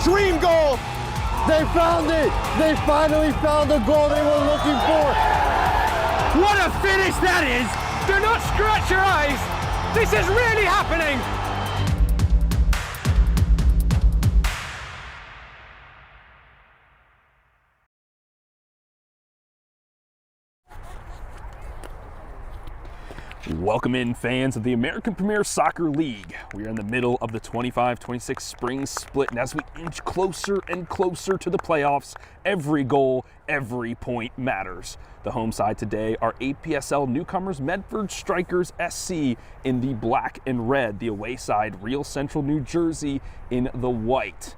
dream goal. They found it. They finally found the goal they were looking for. What a finish that is. Do not scratch your eyes. This is really happening. Welcome in, fans of the American Premier Soccer League. We are in the middle of the 25-26 spring split, and as we inch closer and closer to the playoffs, every goal, every point matters. The home side today are APSL newcomers Medford Strikers SC in the black and red, the away side Real Central New Jersey in the white.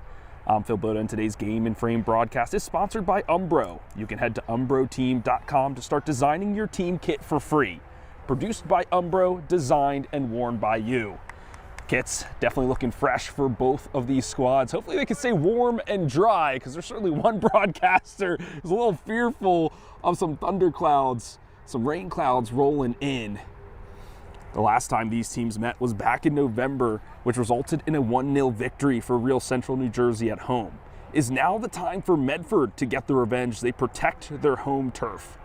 I'm Phil Boda, and today's Game and Frame broadcast is sponsored by Umbro. You can head to umbroteam.com to start designing your team kit for free. Produced by Umbro, designed and worn by you. Kits definitely looking fresh for both of these squads. Hopefully they can stay warm and dry, because there's certainly one broadcaster who's a little fearful of some thunderclouds, some rain clouds rolling in. The last time these teams met was back in November, which resulted in a 1-0 victory for Real Central New Jersey at home. Is now the time for Medford to get the revenge they protect their home turf.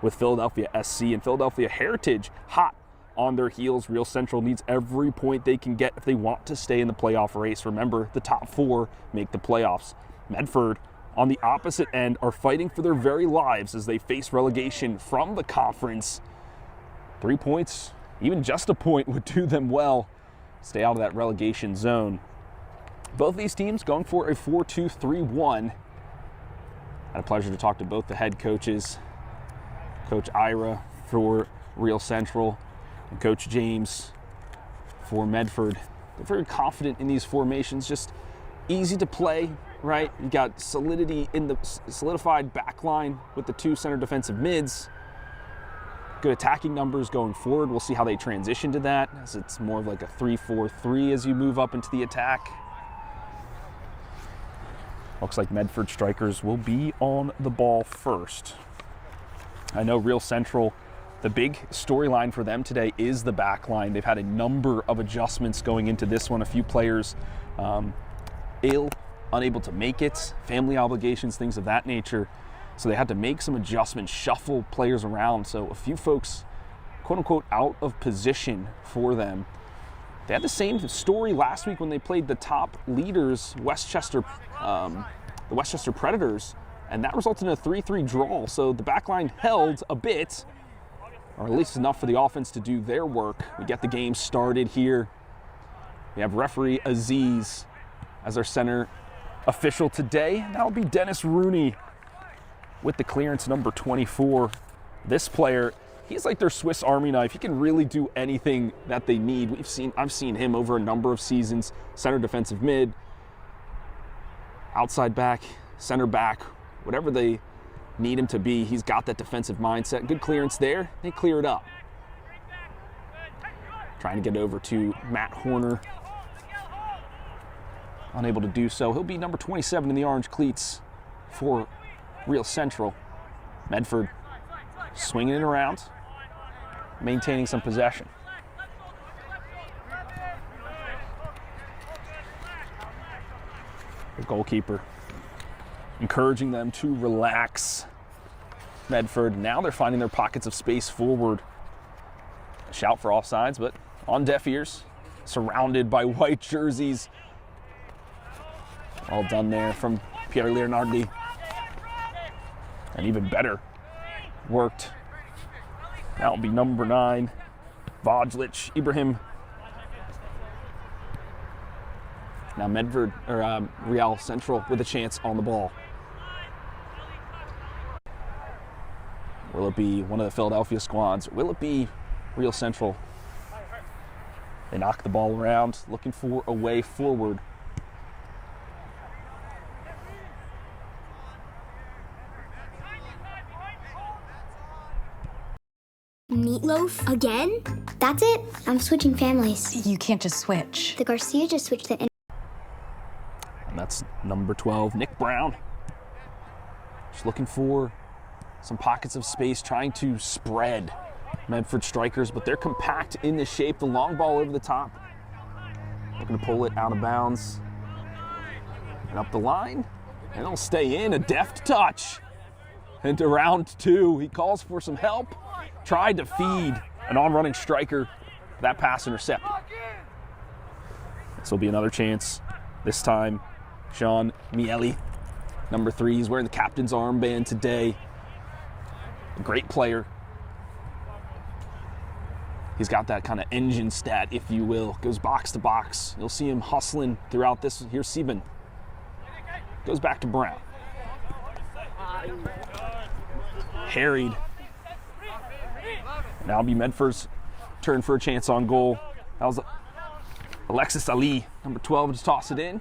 With Philadelphia SC and Philadelphia Heritage hot on their heels, Real Central needs every point they can get if they want to stay in the playoff race. Remember, the top 4 make the playoffs. Medford, on the opposite end, are fighting for their very lives as they face relegation from the conference. 3 points, even just a point, would do them well. Stay out of that relegation zone. Both these teams going for a 4-2-3-1. Had a pleasure to talk to both the head coaches, Coach Ira for Real Central and Coach James for Medford. They're very confident in these formations, just easy to play, right? You got solidity in the solidified back line with the 2 center defensive mids. Good attacking numbers going forward. We'll see how they transition to that, as it's more of like a 3-4-3 as you move up into the attack. Looks like Medford Strikers will be on the ball first. I know Real Central, the big storyline for them today is the back line. They've had a number of adjustments going into this one. A few players ill, unable to make it, family obligations, things of that nature. So they had to make some adjustments, shuffle players around. So a few folks, quote unquote, out of position for them. They had the same story last week when they played the top leaders, the Westchester Predators, and that resulted in a 3-3 draw. So the back line held a bit, or at least enough for the offense to do their work. We get the game started here. We have referee Aziz as our center official today. That'll be Dennis Rooney with the clearance, number 24. This player, he's like their Swiss Army knife. He can really do anything that they need. I've seen him over a number of seasons. Center defensive mid, outside back, center back, whatever they need him to be, he's got that defensive mindset. Good clearance there. They clear it up. Trying to get over to Matt Horner. Unable to do so. He'll be number 27 in the orange cleats for Real Central. Medford swinging it around, maintaining some possession. The goalkeeper encouraging them to relax. Medford, now they're finding their pockets of space forward. A shout for offsides, but on deaf ears, surrounded by white jerseys. All done there from Pierre Leonardi. And even better, worked. That'll be number 9, Vojlic, Ibrahim. Now Medford, or Real Central with a chance on the ball. Will it be one of the Philadelphia squads? Or will it be Real Central? They knock the ball around, looking for a way forward. Meatloaf again? That's it. I'm switching families. You can't just switch. The Garcia just switched the. And that's number 12, Nick Brown. Just looking for some pockets of space, trying to spread Medford Strikers, but they're compact in the shape. The long ball over the top. Looking to pull it out of bounds. And up the line, and it'll stay in. A deft touch. Into round 2. He calls for some help. Tried to feed an on-running striker. That pass intercepted. This will be another chance. This time, Sean Miele, number 3. He's wearing the captain's armband today. A great player. He's got that kind of engine stat, if you will. Goes box to box. You'll see him hustling throughout this. Here's Sieben. Goes back to Brown. Harried. Now it'll be Medford's turn for a chance on goal. That was Alexis Ali, number 12, to toss it in.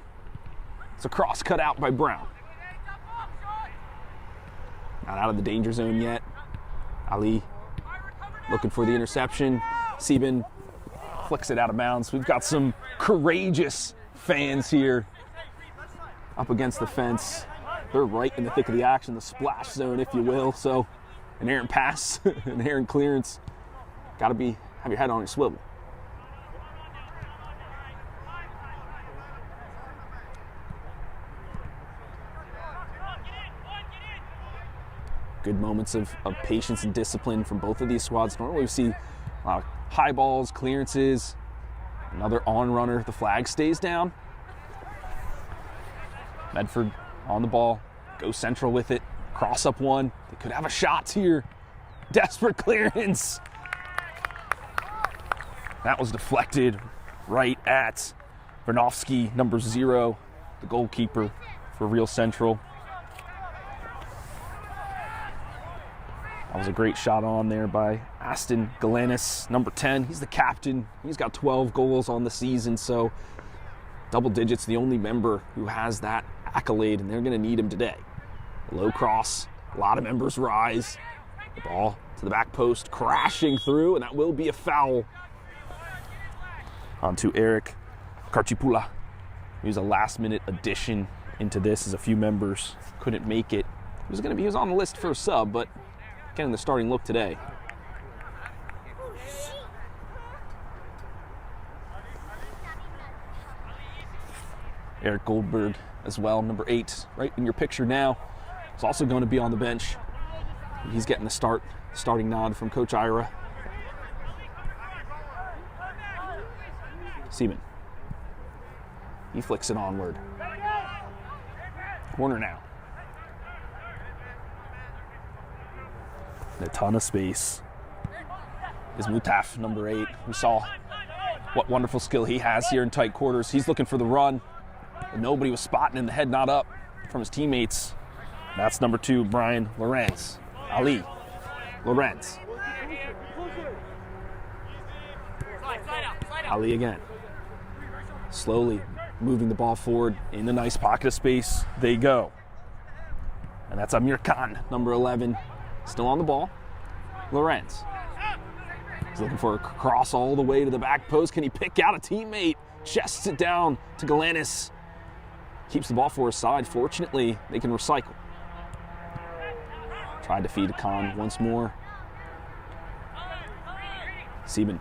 It's a cross cut out by Brown. Not out of the danger zone yet. Ali looking for the interception. Sieben flicks it out of bounds. We've got some courageous fans here up against the fence. They're right in the thick of the action, the splash zone, if you will. So an errant pass, an errant clearance. Got to have your head on your swivel. Good moments of patience and discipline from both of these squads. Normally we see a lot of high balls, clearances. Another on runner. The flag stays down. Medford on the ball. Go central with it. Cross up one. They could have a shot here. Desperate clearance. That was deflected right at Vernovsky, number 0, the goalkeeper for Real Central. That was a great shot on there by Aston Galanis, number 10. He's the captain. He's got 12 goals on the season, so double digits, the only member who has that accolade, and they're going to need him today. Low cross, a lot of members rise. The ball to the back post, crashing through, and that will be a foul. On to Eric Karchipula. He was a last-minute addition into this as a few members couldn't make it. He was on the list for a sub, but getting the starting look today. Eric Goldberg as well, number 8, right in your picture now. He's also going to be on the bench. He's getting the starting nod from Coach Ira. Sieben. He flicks it onward. Corner now. And a ton of space. Is Mutaf, number 8. We saw what wonderful skill he has here in tight quarters. He's looking for the run. And nobody was spotting in the head nod up from his teammates. That's number 2, Brian Lorenz. Ali Lorenz. Ali again. Slowly moving the ball forward in a nice pocket of space. They go. And that's Amir Khan, number 11. Still on the ball. Lorenz. He's looking for a cross all the way to the back post. Can he pick out a teammate? Chests it down to Galanis. Keeps the ball for his side. Fortunately, they can recycle. Tried to feed Khan once more. Sieben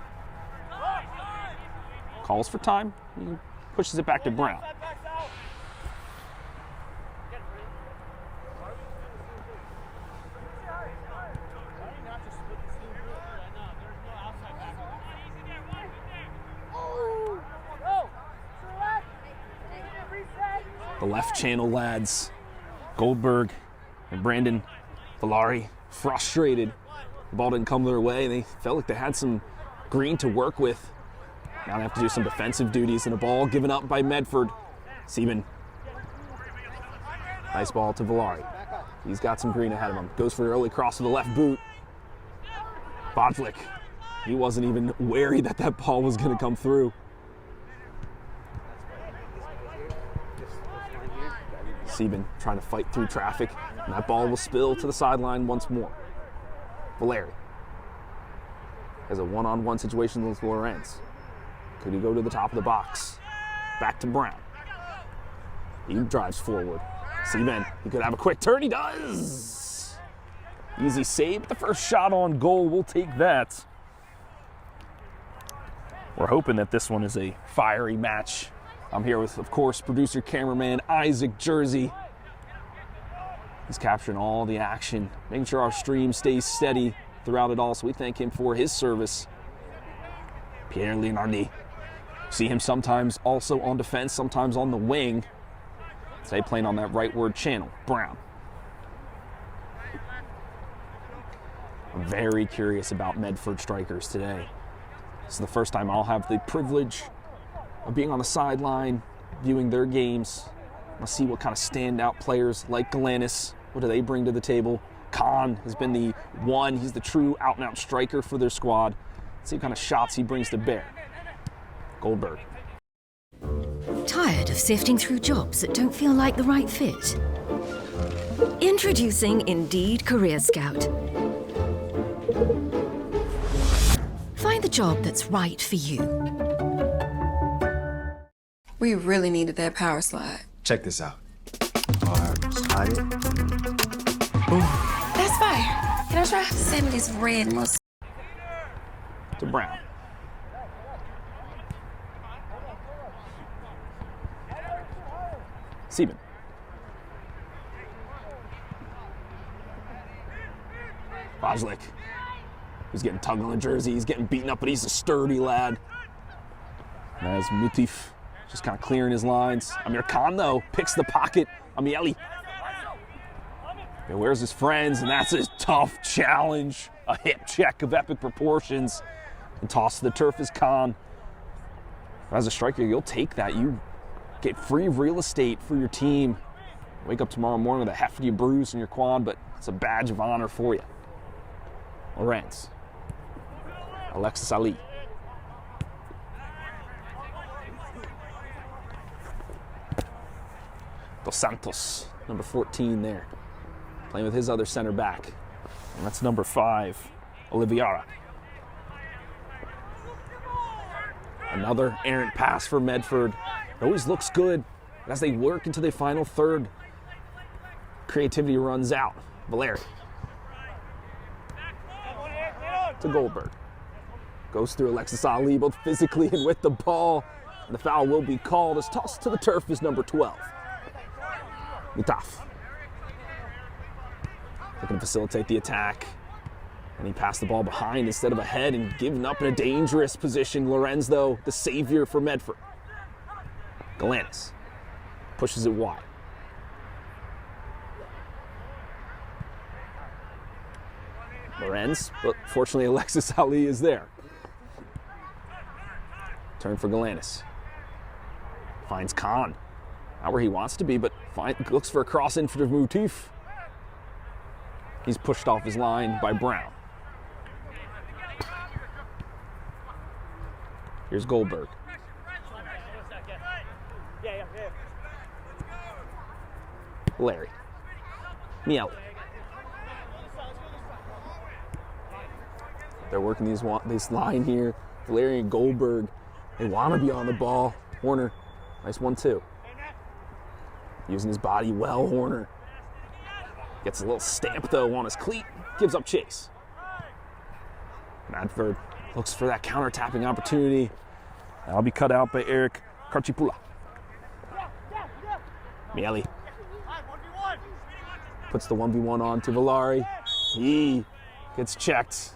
calls for time. He pushes it back to Brown. The left channel lads, Goldberg and Brandon Valari, frustrated. The ball didn't come their way. They felt like they had some green to work with. Now they have to do some defensive duties, and a ball given up by Medford. Sieben. Nice ball to Valari. He's got some green ahead of him. Goes for an early cross to the left boot. Bodflick. He wasn't even wary that that ball was going to come through. Sieben trying to fight through traffic, and that ball will spill to the sideline once more. Valeri has a one-on-one situation with Lorenz. Could he go to the top of the box? Back to Brown. He drives forward. Sieben, he could have a quick turn. He does! Easy save. The first shot on goal, we'll take that. We're hoping that this one is a fiery match I'm here with, of course, producer cameraman Isaac Jersey. He's capturing all the action, making sure our stream stays steady throughout it all, so we thank him for his service. Pierre Leonardi. See him sometimes also on defense, sometimes on the wing. Today playing on that rightward channel. Brown. I'm very curious about Medford strikers today. This is the first time I'll have the privilege of being on the sideline, viewing their games. I'll see what kind of standout players like Galanis, what do they bring to the table? Khan has been the one, he's the true out-and-out striker for their squad. Let's see what kind of shots he brings to bear. Goldberg. Tired of sifting through jobs that don't feel like the right fit? Introducing Indeed Career Scout. Find the job that's right for you. We really needed that power slide. Check this out. Slide it. Boom. That's fire. Can I try? Send me this red mustard. To Brown. Seaman. Vajlik. He's getting tugged on the jersey. He's getting beaten up, but he's a sturdy lad. As Mutif just kind of clearing his lines. Amir Khan, though, picks the pocket. Amieli. Where's his friends? And that's a tough challenge. A hip check of epic proportions. And toss to the turf is Khan. As a striker, you'll take that. You get free real estate for your team. Wake up tomorrow morning with a hefty bruise in your quad, but it's a badge of honor for you. Lorenz. Alexis Ali. Dos Santos, number 14 there. Playing with his other center back. And that's number 5, Oliveira. Another errant pass for Medford. It always looks good, but as they work into the final third, creativity runs out. Valeri. To Goldberg. Goes through Alexis Ali, both physically and with the ball. And the foul will be called as tossed to the turf is number 12. Mutaf. Looking to facilitate the attack. And he passed the ball behind instead of ahead and given up in a dangerous position. Lorenz, though, the savior for Medford. Galanis pushes it wide. Lorenz, but fortunately Alexis Ali is there. Turn for Galanis. Finds Khan. Not where he wants to be, but looks for a cross in for Mutif. He's pushed off his line by Brown. Here's Goldberg. Larry. Miele. They're working this line here. Larry and Goldberg, they want to be on the ball. Horner, nice 1-2. Using his body well, Horner. Gets a little stamp, though, on his cleat. Gives up chase. Medford looks for that counter-tapping opportunity. That'll be cut out by Eric Karchipula. Miele. Puts the 1v1 on to Valari. He gets checked.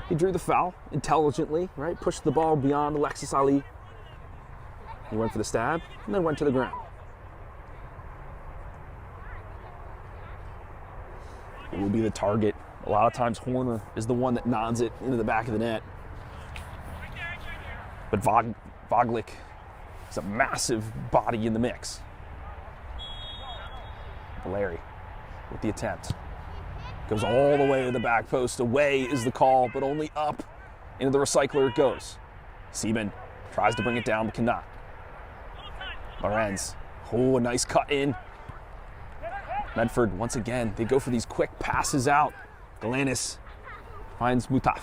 He drew the foul intelligently, right? Pushed the ball beyond Alexis Ali. He went for the stab and then went to the ground. It will be the target. A lot of times Horner is the one that nods it into the back of the net. But Vajlik is a massive body in the mix. Valeri with the attempt. Goes all the way to the back post. Away is the call, but only up. Into the recycler it goes. Seaman tries to bring it down, but cannot. Lorenz. Oh, a nice cut in. Medford, once again, they go for these quick passes out. Galanis finds Mutaf.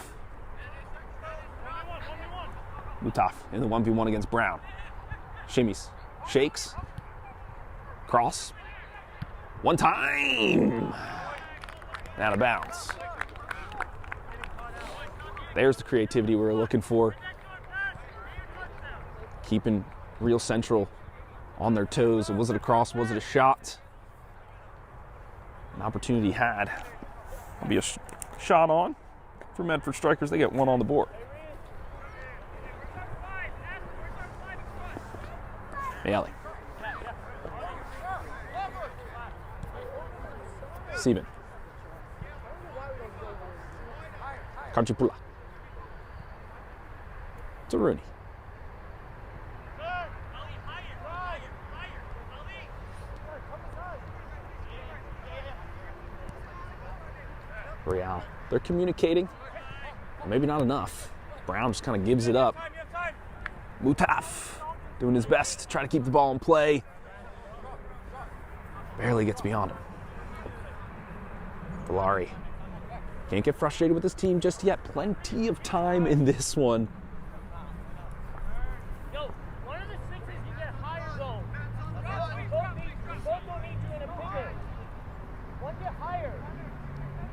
Mutaf in the 1v1 against Brown. Shimmies. Shakes. Cross. One time. Out of bounds. There's the creativity we were looking for. keeping Real Central on their toes. Was it a cross? Was it a shot? An opportunity had. It'll be a shot on for Medford Strikers. They get one on the board. Bailey. Sieben. Kanchipula. To Rooney. Real. They're communicating. Maybe not enough. Brown just kind of gives it up. Mutaf doing his best to try to keep the ball in play. Barely gets beyond him. Valari can't get frustrated with his team just yet. Plenty of time in this one.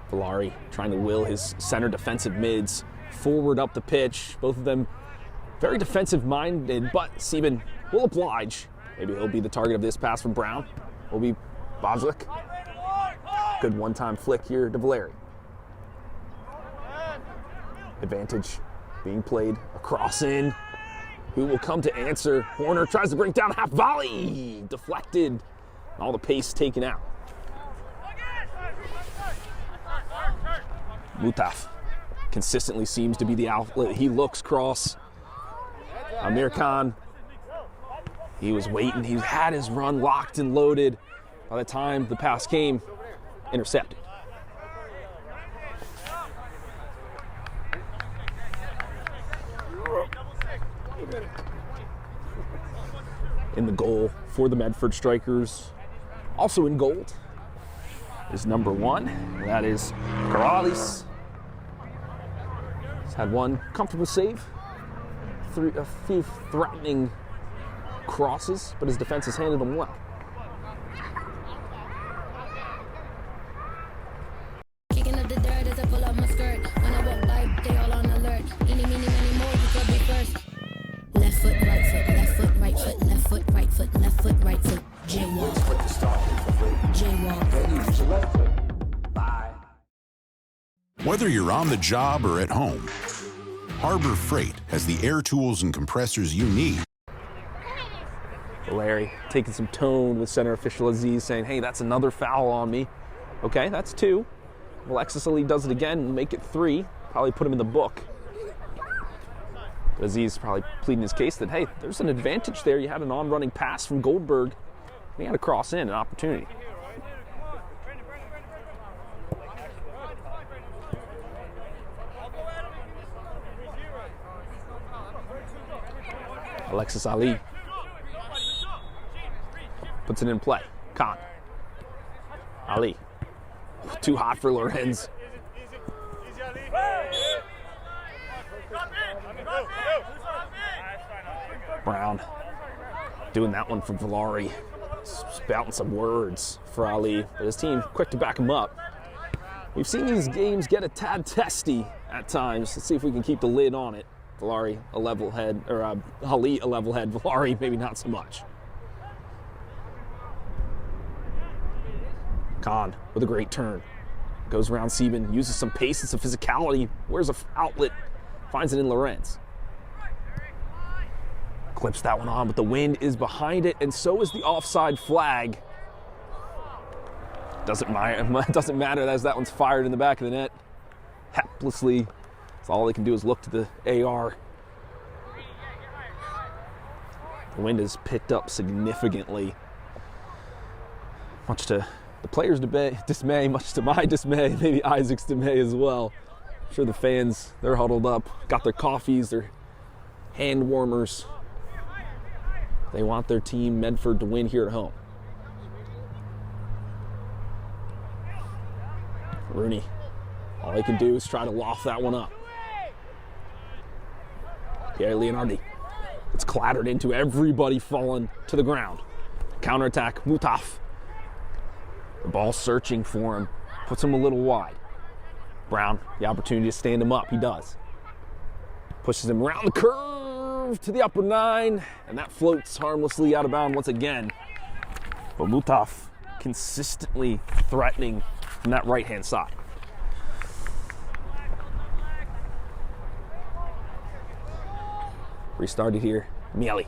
Valari trying to will his center defensive mids forward up the pitch. Both of them very defensive-minded, but Sieben will oblige. Maybe he'll be the target of this pass from Brown. Will be Boswick. Good one-time flick here to Valeri. Advantage being played across in. Who will come to answer? Horner tries to bring down half volley. Deflected. All the pace taken out. Mutaf consistently seems to be the outlet. He looks cross. Amir Khan, he was waiting. He had his run locked and loaded. By the time the pass came, intercepted. In the goal for the Medford Strikers, also in gold, is number 1. That is Corrales. He's had one comfortable save, a few threatening crosses, but his defense has handled them well. Kicking up the dirt as I pull up my skirt. When I walk by, they all on alert. Eeny, meeny, miny, more, you could be first. Left foot, right foot, left foot, right foot, left foot, right foot, left foot, right foot. Jaywalk. Jaywalk. Whether you're on the job or at home, Harbor Freight has the air tools and compressors you need. Larry taking some tone with center official Aziz, saying, hey, that's another foul on me. Okay, that's 2. Alexis Ali does it again and make it 3. Probably put him in the book. But Aziz probably pleading his case that, hey, there's an advantage there. You had an on-running pass from Goldberg. He had to cross in, an opportunity. Alexis Ali puts it in play. Khan. Ali. Too hot for Lorenz. Brown doing that one for Valari. Spouting some words for Ali, but his team quick to back him up. We've seen these games get a tad testy at times. Let's see if we can keep the lid on it. Valari a level head, or Ali a level head. Valari maybe not so much. Khan with a great turn. Goes around Sieben, uses some pace and some physicality. Where's an outlet? Finds it in Lorenz. Clips that one on, but the wind is behind it, and so is the offside flag. Doesn't matter as that one's fired in the back of the net. Haplessly. So all they can do is look to the AR. The wind has picked up significantly. Much to the players' dismay, much to my dismay, maybe Isaac's dismay as well. I'm sure the fans, they're huddled up, got their coffees, their hand warmers. They want their team, Medford, to win here at home. Rooney, all they can do is try to loft that one up. Pierre Leonardi. It's clattered into everybody falling to the ground. Counterattack, Mutaf. The ball searching for him, puts him a little wide. Brown, the opportunity to stand him up, he does. Pushes him around the curve. serve to the upper 9, and that floats harmlessly out of bounds once again. But Mutaf consistently threatening from that right-hand side. Restarted here, Miele.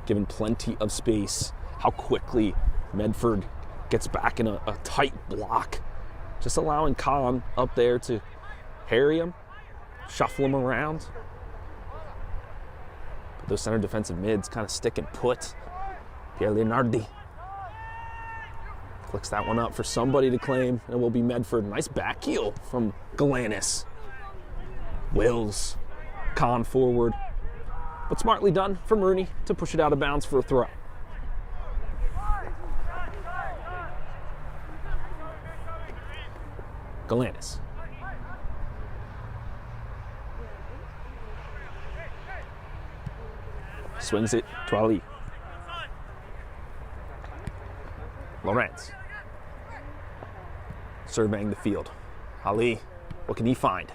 Given plenty of space. How quickly Medford gets back in a tight block. Just allowing Khan up there to harry him, shuffle him around. But those center defensive mids kind of stick and put. Pierre Leonardi flicks that one up for somebody to claim, and it will be Medford. Nice back heel from Galanis. Wills Khan forward, but smartly done from Rooney to push it out of bounds for a throw. Galanis. Swings it to Ali. Lorenz. Surveying the field. Ali, what can he find?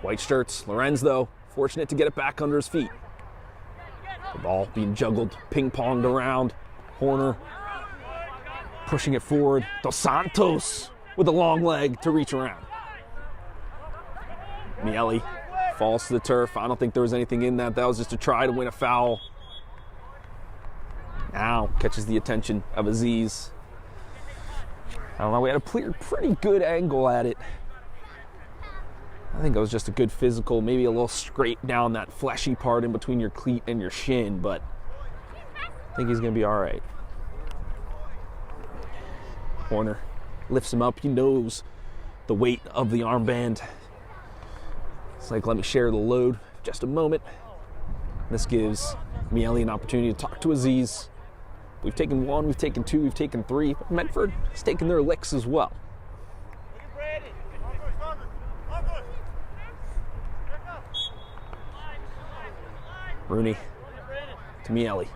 White shirts. Lorenz, though, fortunate to get it back under his feet. The ball being juggled, ping-ponged around. Horner pushing it forward. Dos Santos with a long leg to reach around. Miele falls to the turf. I don't think there was anything in that. That was just to try to win a foul. Now catches the attention of Aziz. I don't know, we had a pretty good angle at it. I think it was just a good physical, maybe a little scrape down that fleshy part in between your cleat and your shin, but I think he's gonna be all right. Horner lifts him up. He knows the weight of the armband. It's like, let me share the load for just a moment. This gives Miele an opportunity to talk to Aziz. We've taken 1, we've taken 2, we've taken 3, but Medford has taken their licks as well. Rooney to Miele.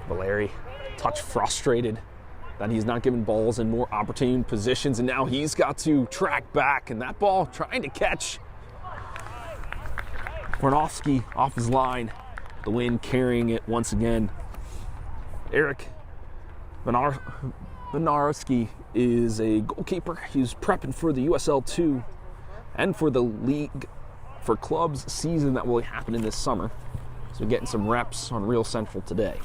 Valeri, touch frustrated that he's not given balls in more opportune positions, and now he's got to track back, and that ball trying to catch Kornowski off his line. The wind carrying it once again. Eric Benarowski is a goalkeeper. He's prepping for the USL 2 and for the league for clubs season that will happen in this summer. So getting some reps on Real Central today.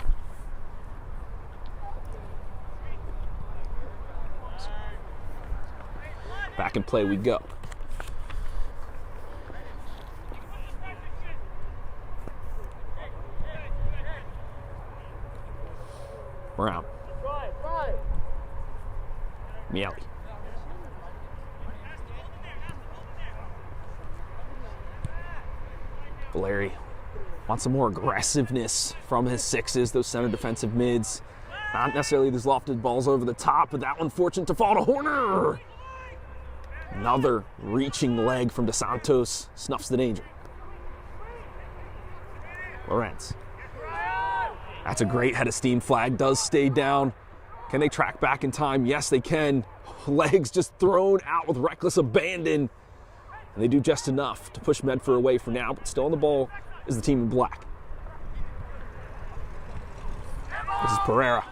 Back in play we go. Brown. Miele. Valeri wants some more aggressiveness from his sixes, those center defensive mids. Not necessarily these lofted balls over the top, but that one fortunate to fall to Horner. Another reaching leg from Dos Santos snuffs the danger. Lorenz. That's a great head of steam. Flag does stay down. Can they track back in time? Yes, they can. Legs just thrown out with reckless abandon. And they do just enough to push Medford away for now, but still on the ball is the team in black. This is Pereira.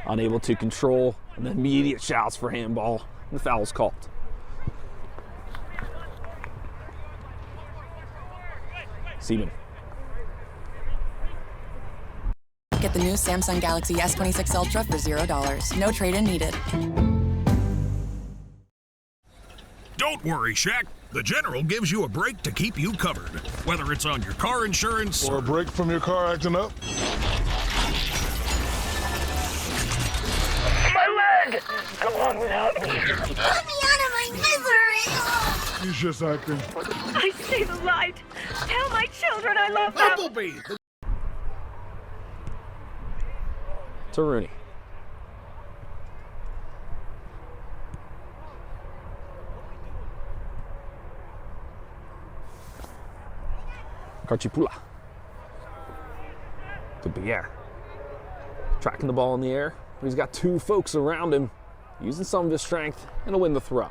Unable to control, and then immediate shouts for handball. And the foul is called. Seaman. Get the new Samsung Galaxy S26 Ultra for $0. No trade-in needed. Don't worry, Shaq. The General gives you a break to keep you covered. Whether it's on your car insurance or a break from your car acting up. My leg! Go on without me. Let me out of my misery! He's just acting. I see the light. Tell my children I love them. Bumblebee! To Rooney. Carchipula. To Pierre. Tracking the ball in the air. He's got two folks around him, using some of his strength, and he'll win the throw.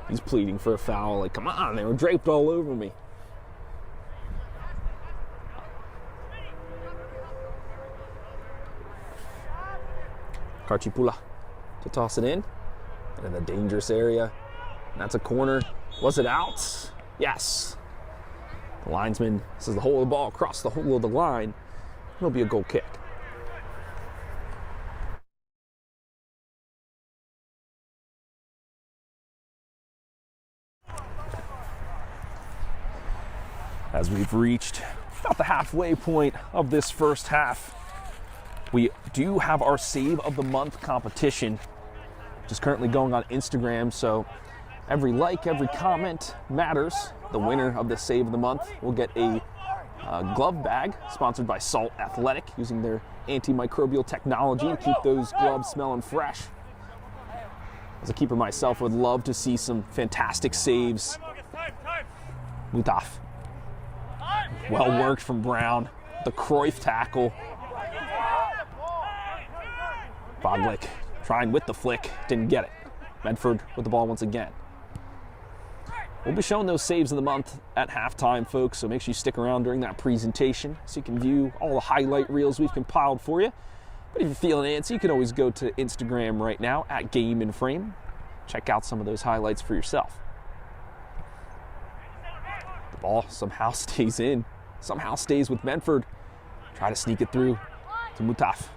He's pleading for a foul, like, come on, they were draped all over me. Carchipula to toss it in the dangerous area. That's a corner. Was it out? Yes. The linesman says the hole of the ball across the hole of the line. It'll be a goal kick. As we've reached about the halfway point of this first half, we do have our Save of the Month competition, which is currently going on Instagram, so every like, every comment matters. The winner of the Save of the Month will get a glove bag sponsored by Salt Athletic, using their antimicrobial technology to keep those gloves smelling fresh. As a keeper myself, would love to see some fantastic saves. Mutaf. Well worked from Brown. The Cruyff tackle. Boglick trying with the flick, didn't get it. Medford with the ball once again. We'll be showing those saves of the month at halftime, folks, so make sure you stick around during that presentation so you can view all the highlight reels we've compiled for you. But if you're feeling antsy, you can always go to Instagram right now at Game in Frame. Check out some of those highlights for yourself. The ball somehow stays in, somehow stays with Medford. Try to sneak it through to Mutaf.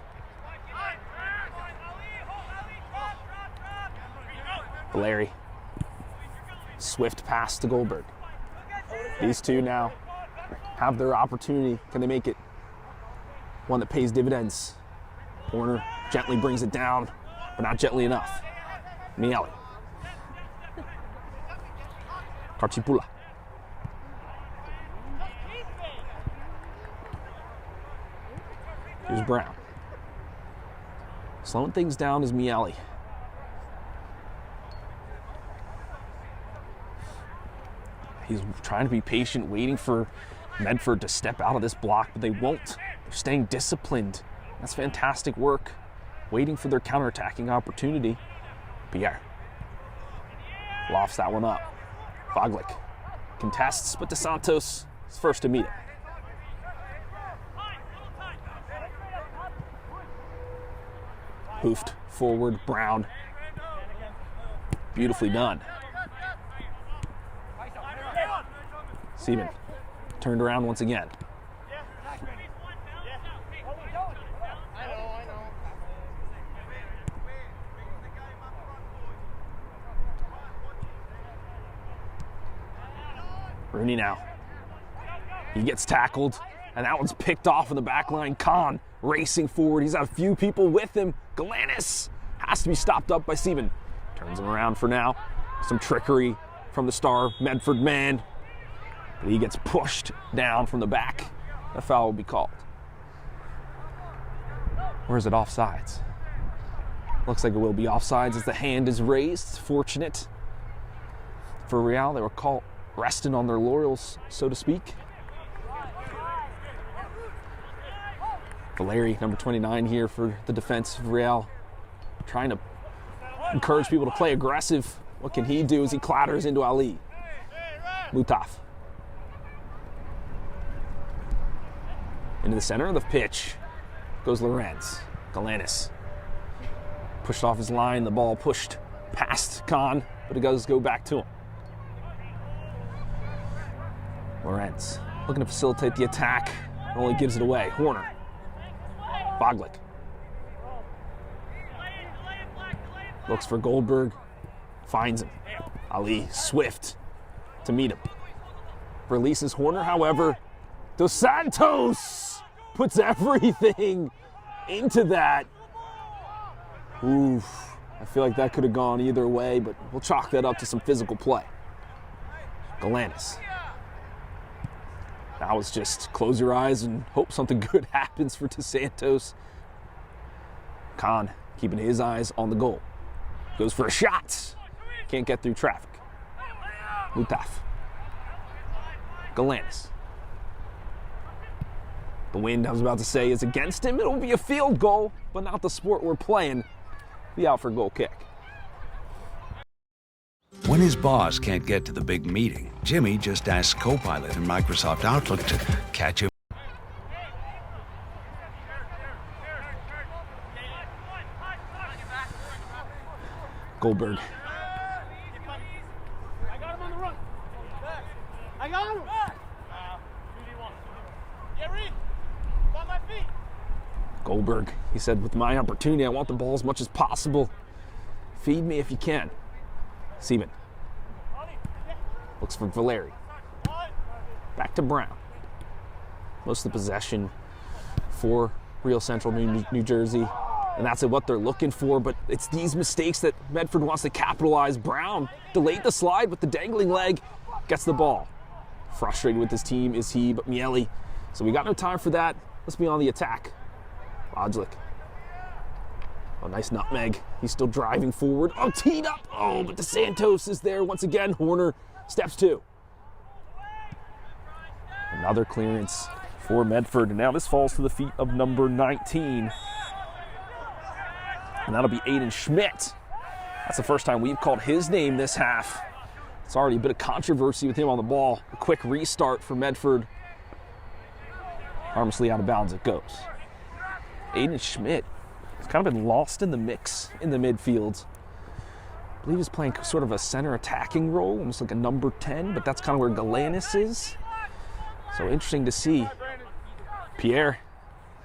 Valeri. Swift pass to Goldberg. These two now have their opportunity. Can they make it one that pays dividends? Horner gently brings it down, but not gently enough. Miele. Carchipula. Here's Brown. Slowing things down is Miele. He's trying to be patient, waiting for Medford to step out of this block, but they won't. They're staying disciplined. That's fantastic work. Waiting for their counterattacking opportunity. Pierre lofts that one up. Boglick contests, but DeSantos is first to meet it. Hoofed forward, Brown. Beautifully done. Seaman turned around once again. Rooney now. He gets tackled, and that one's picked off in the back line. Khan racing forward. He's got a few people with him. Galanis has to be stopped up by Seaman. Turns him around for now. Some trickery from the star Medford man. But he gets pushed down from the back. A foul will be called. Or is it offsides? Looks like it will be offsides as the hand is raised. Fortunate for Real. They were caught resting on their laurels, so to speak. Valeri, number 29 here for the defense of Real. Trying to encourage people to play aggressive. What can he do as he clatters into Ali? Mutaf. Into the center of the pitch goes Lorenz. Galanis pushed off his line. The ball pushed past Khan, but it does go back to him. Lorenz looking to facilitate the attack. Only gives it away. Horner. Boglick. Looks for Goldberg. Finds him. Ali swift to meet him. Releases Horner, however. Dos Santos puts everything into that. Oof. I feel like that could have gone either way, but we'll chalk that up to some physical play. Galanis. That was just close your eyes and hope something good happens for Dos Santos. Khan keeping his eyes on the goal. Goes for a shot. Can't get through traffic. Mutaf. Galanis. The wind, I was about to say, is against him. It'll be a field goal, but not the sport we're playing. Be out for a goal kick. When his boss can't get to the big meeting, Jimmy just asks Copilot in Microsoft Outlook to catch him. Goldberg. I got him on the run. I got him. Goldberg, he said, with my opportunity, I want the ball as much as possible. Feed me if you can. Seaman. Looks for Valeri. Back to Brown. Most of the possession for Real Central New Jersey. And that's what they're looking for, but it's these mistakes that Medford wants to capitalize. Brown delayed the slide with the dangling leg, gets the ball. Frustrated with his team is he, but Miele. So we got no time for that. Let's be on the attack. Lodgelick. Oh, nice nutmeg. He's still driving forward. Oh, teed up. Oh, but DeSantos is there once again. Horner steps two. Another clearance for Medford. And now this falls to the feet of number 19. And that'll be Aiden Schmidt. That's the first time we've called his name this half. It's already a bit of controversy with him on the ball. A quick restart for Medford. Harmlessly out of bounds it goes. Aiden Schmidt has kind of been lost in the mix in the midfield. I believe he's playing sort of a center attacking role, almost like a number 10, but that's kind of where Galanis is. So interesting to see. Pierre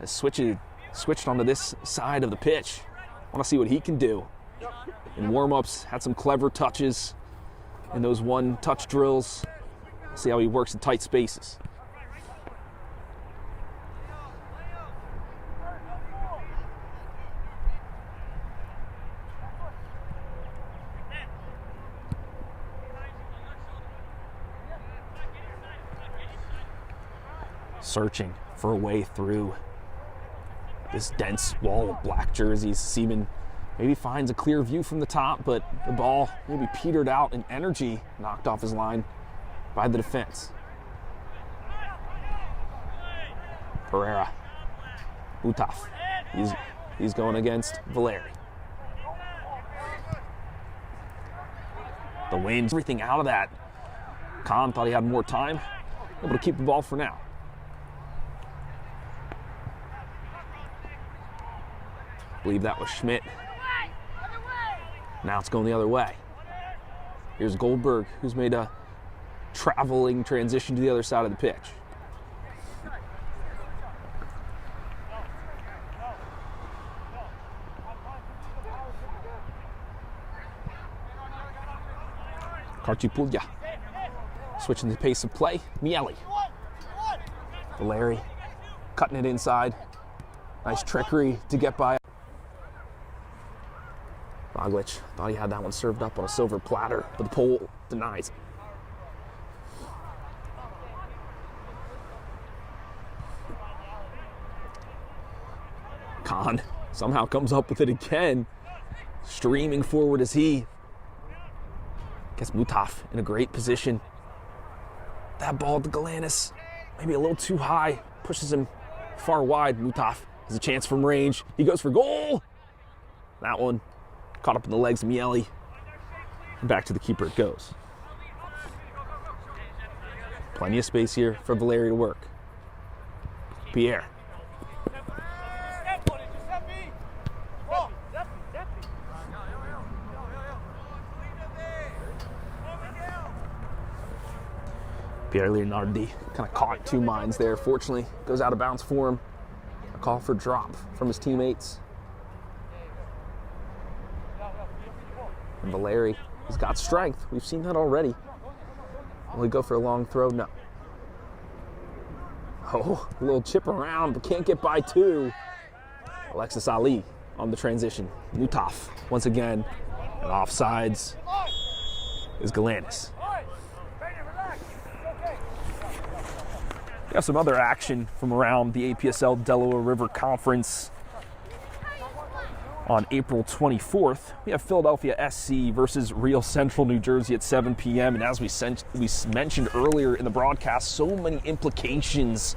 has switched onto this side of the pitch. I want to see what he can do. In warm-ups, had some clever touches in those one-touch drills. See how he works in tight spaces. Searching for a way through this dense wall of black jerseys. Seaman maybe finds a clear view from the top, but the ball maybe petered out in energy, knocked off his line by the defense. Pereira. Utaf. He's going against Valeri. The wind, everything out of that. Khan thought he had more time, able to keep the ball for now. I believe that was Schmidt. Now it's going the other way. Here's Goldberg, who's made a traveling transition to the other side of the pitch. Karchipulia. Switching the pace of play. Miele. Valeri cutting it inside. Nice trickery to get by. Roglic thought he had that one served up on a silver platter, but the pole denies. Khan somehow comes up with it again. Streaming forward as he gets Mutaf in a great position. That ball to Galanis, maybe a little too high, pushes him far wide. Mutaf has a chance from range. He goes for goal. That one caught up in the legs of Miele. Back to the keeper it goes. Plenty of space here for Valeri to work. Pierre. Pierre Leonardi kind of caught two minds there. Fortunately, goes out of bounds for him. A call for drop from his teammates. And Valeri, he's got strength. We've seen that already. Will he go for a long throw? No. Oh, a little chip around, but can't get by two. Alexis Ali on the transition. Mutaf, once again. And offsides is Galanis. We have some other action from around the APSL Delaware River Conference. On April 24th, we have Philadelphia SC versus Real Central New Jersey at 7 p.m. And as we mentioned earlier in the broadcast, so many implications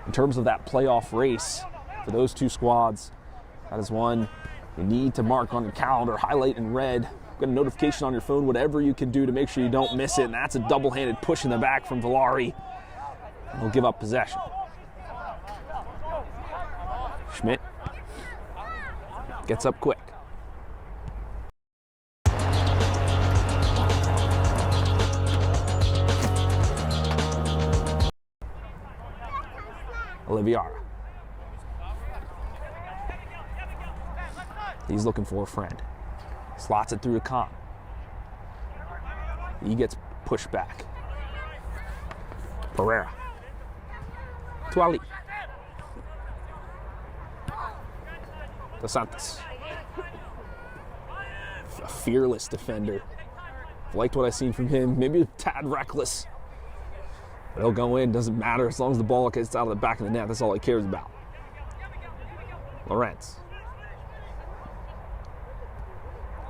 In terms of that playoff race for those two squads, that is one you need to mark on your calendar, highlight in red. Get a notification on your phone, whatever you can do to make sure you don't miss it. And that's a double-handed push in the back from Villari. And he'll give up possession. Schmidt gets up quick. Oliviera. He's looking for a friend. Slots it through to Khan. He gets pushed back. Pereira. To Ali. Dos Santos. A fearless defender. Liked what I've seen from him. Maybe a tad reckless. But he'll go in, doesn't matter. As long as the ball gets out of the back of the net, that's all he cares about. Lorenz.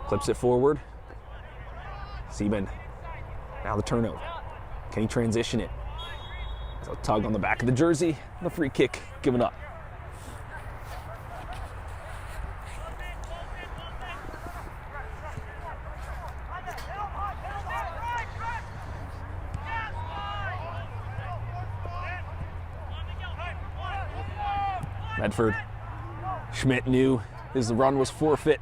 Clips it forward. Seaman. Now the turnover. Can he transition it? There's a tug on the back of the jersey. The free kick given up. Medford. Schmidt knew his run was forfeit.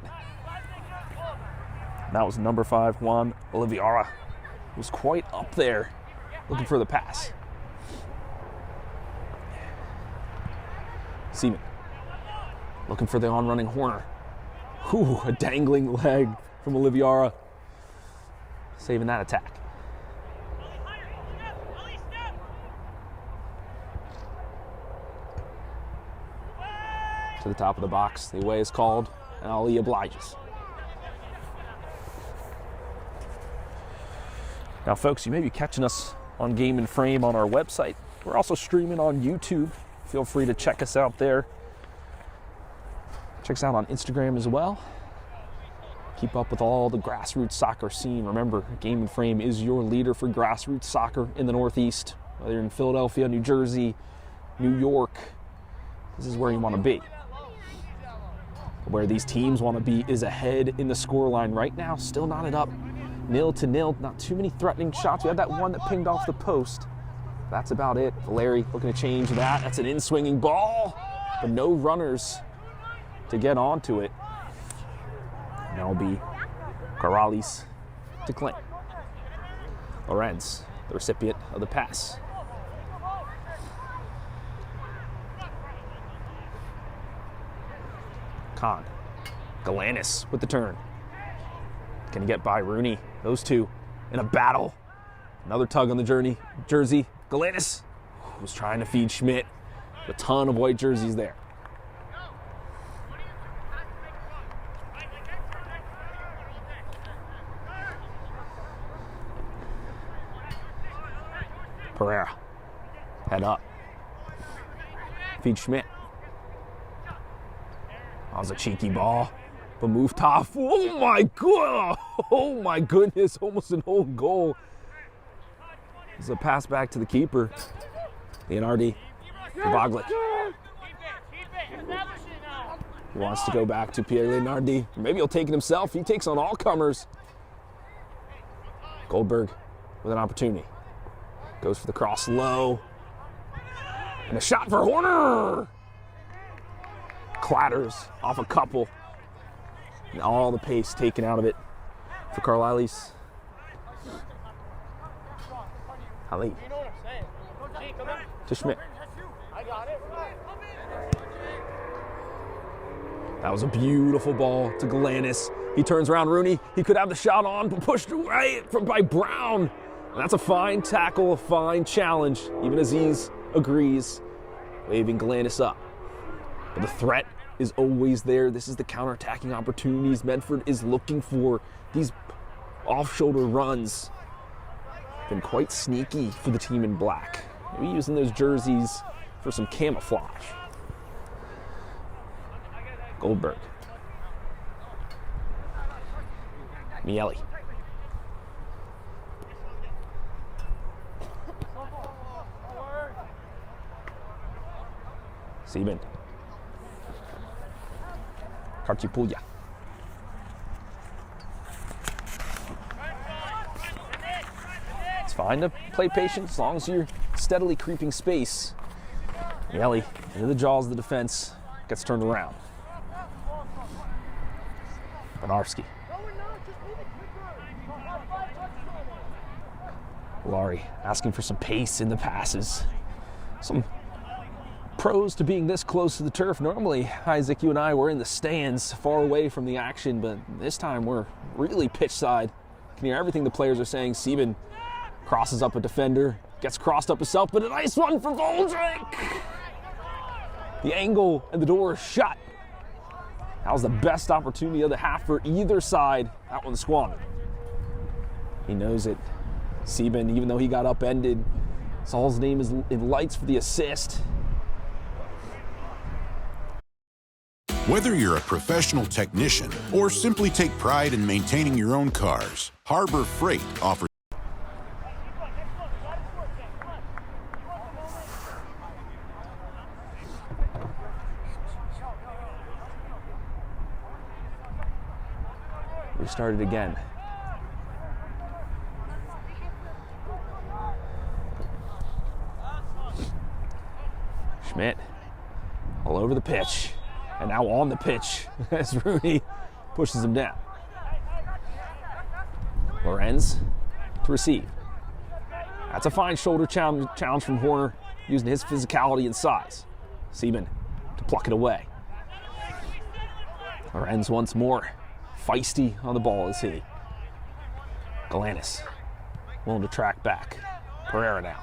That was number 5, Juan Oliviera. He was quite up there looking for the pass. Seaman looking for the on-running Horner. Ooh, a dangling leg from Oliviera. Saving that attack. To the top of the box. The away is called, and Ali obliges. Now, folks, you may be catching us on Game and Frame on our website. We're also streaming on YouTube. Feel free to check us out there. Check us out on Instagram as well. Keep up with all the grassroots soccer scene. Remember, Game and Frame is your leader for grassroots soccer in the Northeast. Whether you're in Philadelphia, New Jersey, New York, this is where you want to be. Where these teams want to be is ahead in the scoreline right now. Still knotted up 0-0. Not too many threatening shots. We had that one that pinged off the post. That's about it. Valeri looking to change that. That's an in-swinging ball, but no runners to get onto it. And that'll be Corrales to claim. Lorenz, the recipient of the pass. Khan. Galanis with the turn. Can he get by Rooney? Those two in a battle. Another tug on the jersey. Galanis was trying to feed Schmidt. A ton of white jerseys there. Pereira. Head up. Feed Schmidt. That was a cheeky ball, but moved off. Oh my god! Oh my goodness! Almost an own goal. It's a pass back to the keeper, Leonardi. Boglic. He wants to go back to Pierre Leonardi. Maybe he'll take it himself. He takes on all comers. Goldberg with an opportunity. Goes for the cross low. And a shot for Horner! Clatters off a couple. And all the pace taken out of it for Corrales. Ali. To Schmidt. That was a beautiful ball to Galanis. He turns around Rooney. He could have the shot on, but pushed right by Brown. And that's a fine tackle, a fine challenge. Even Aziz agrees, waving Galanis up. But the threat is always there. This is the counter-attacking opportunities Medford is looking for. These off-shoulder runs have been quite sneaky for the team in black. Maybe using those jerseys for some camouflage. Goldberg. Miele. Sieben. Karchipuya. It's fine to play patient as long as you're steadily creeping space. Yelly into the jaws of the defense, gets turned around. Benarski. Laurie asking for some pace in the passes. Some pros to being this close to the turf. Normally, Isaac, you and I were in the stands far away from the action, but this time we're really pitch side. You can hear everything the players are saying. Sieben crosses up a defender, gets crossed up himself, but a nice one for Voldrick. The angle and the door is shut. That was the best opportunity of the half for either side. That one squandered. He knows it. Sieben, even though he got upended, saw his name is in lights for the assist. Whether you're a professional technician or simply take pride in maintaining your own cars, Harbor Freight offers. We started again. Schmidt all over the pitch, and now on the pitch as Rooney pushes him down. Lorenz to receive. That's a fine shoulder challenge from Horner, using his physicality and size. Sieben to pluck it away. Lorenz once more. Feisty on the ball is he. Galanis willing to track back. Pereira now.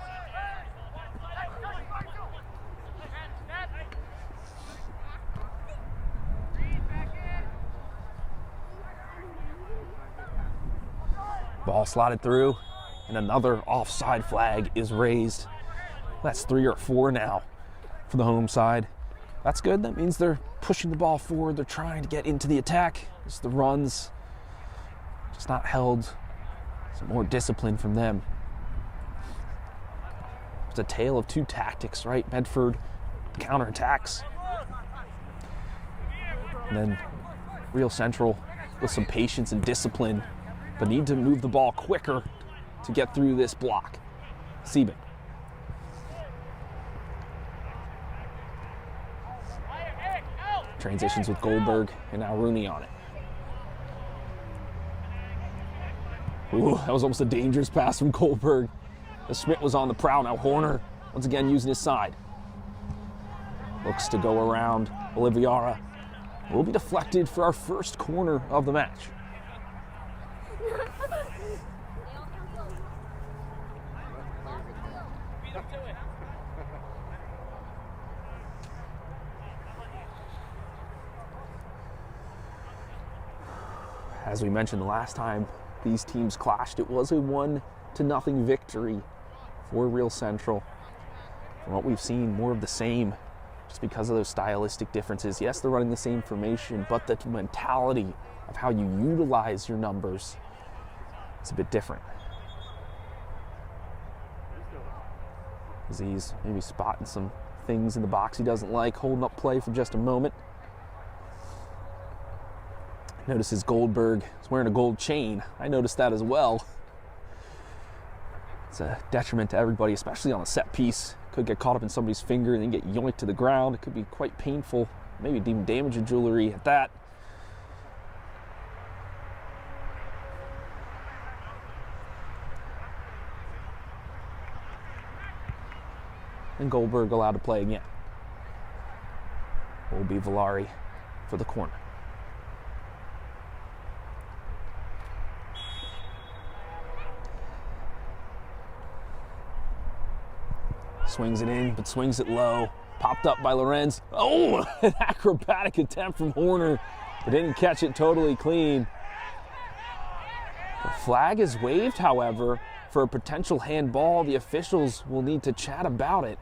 Ball slotted through, and another offside flag is raised. That's 3 or 4 now for the home side. That's good. That means they're pushing the ball forward. They're trying to get into the attack. It's the runs just not held. Some more discipline from them. It's a tale of two tactics, right? Medford counterattacks. And then Real Central with some patience and discipline, but need to move the ball quicker to get through this block. Sieben. Transitions with Goldberg, and now Rooney on it. Ooh, that was almost a dangerous pass from Goldberg. The Schmidt was on the prowl. Now Horner, once again, using his side. Looks to go around Oliviera. Will be deflected for our first corner of the match. As we mentioned the last time these teams clashed, it was a 1-0 victory for Real Central. From what we've seen, more of the same, just because of those stylistic differences. Yes, they're running the same formation, but the mentality of how you utilize your numbers is a bit different. Aziz maybe spotting some things in the box he doesn't like, holding up play for just a moment. Notices Goldberg is wearing a gold chain. I noticed that as well. It's a detriment to everybody, especially on a set piece. Could get caught up in somebody's finger and then get yoinked to the ground. It could be quite painful, maybe even damage your jewelry at that. And Goldberg allowed to play again. Will be Valari for the corner. Swings it in, but swings it low. Popped up by Lorenz. Oh, an acrobatic attempt from Horner, but didn't catch it totally clean. The flag is waved, however, for a potential handball. The officials will need to chat about it.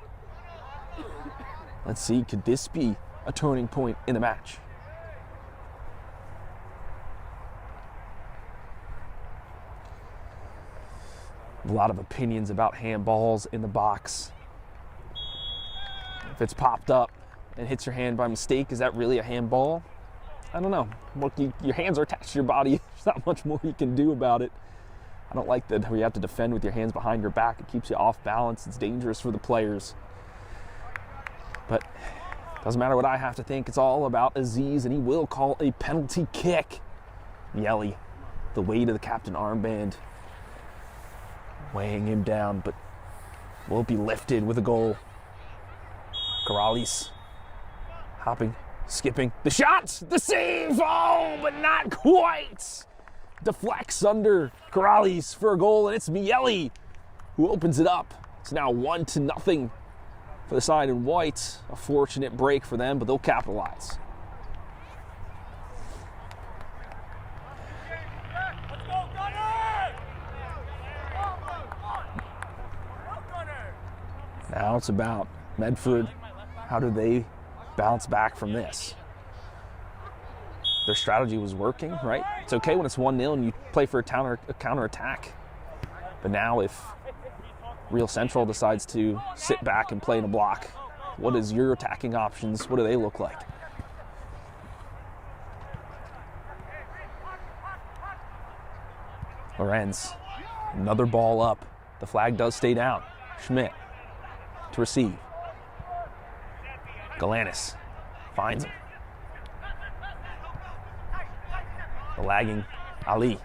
Let's see, could this be a turning point in the match? A lot of opinions about handballs in the box. If it's popped up and hits your hand by mistake, is that really a handball? I don't know. Look, your hands are attached to your body. There's not much more you can do about it. I don't like that where you have to defend with your hands behind your back. It keeps you off balance. It's dangerous for the players. But doesn't matter what I have to think. It's all about Aziz, and he will call a penalty kick. Miele, the weight of the captain armband weighing him down, but will be lifted with a goal. Corrales hopping, skipping, the shot, the save, oh, but not quite. Deflects under Corrales for a goal, and it's Miele who opens it up. It's now 1-0 for the side in white. A fortunate break for them, but they'll capitalize. Now it's about Medford. How do they bounce back from this? Their strategy was working, right? It's okay when it's 1-0 and you play for a counter attack. But now if Real Central decides to sit back and play in a block, what is your attacking options? What do they look like? Lorenz, another ball up. The flag does stay down. Schmidt to receive. Galanis finds him. The lagging Ali.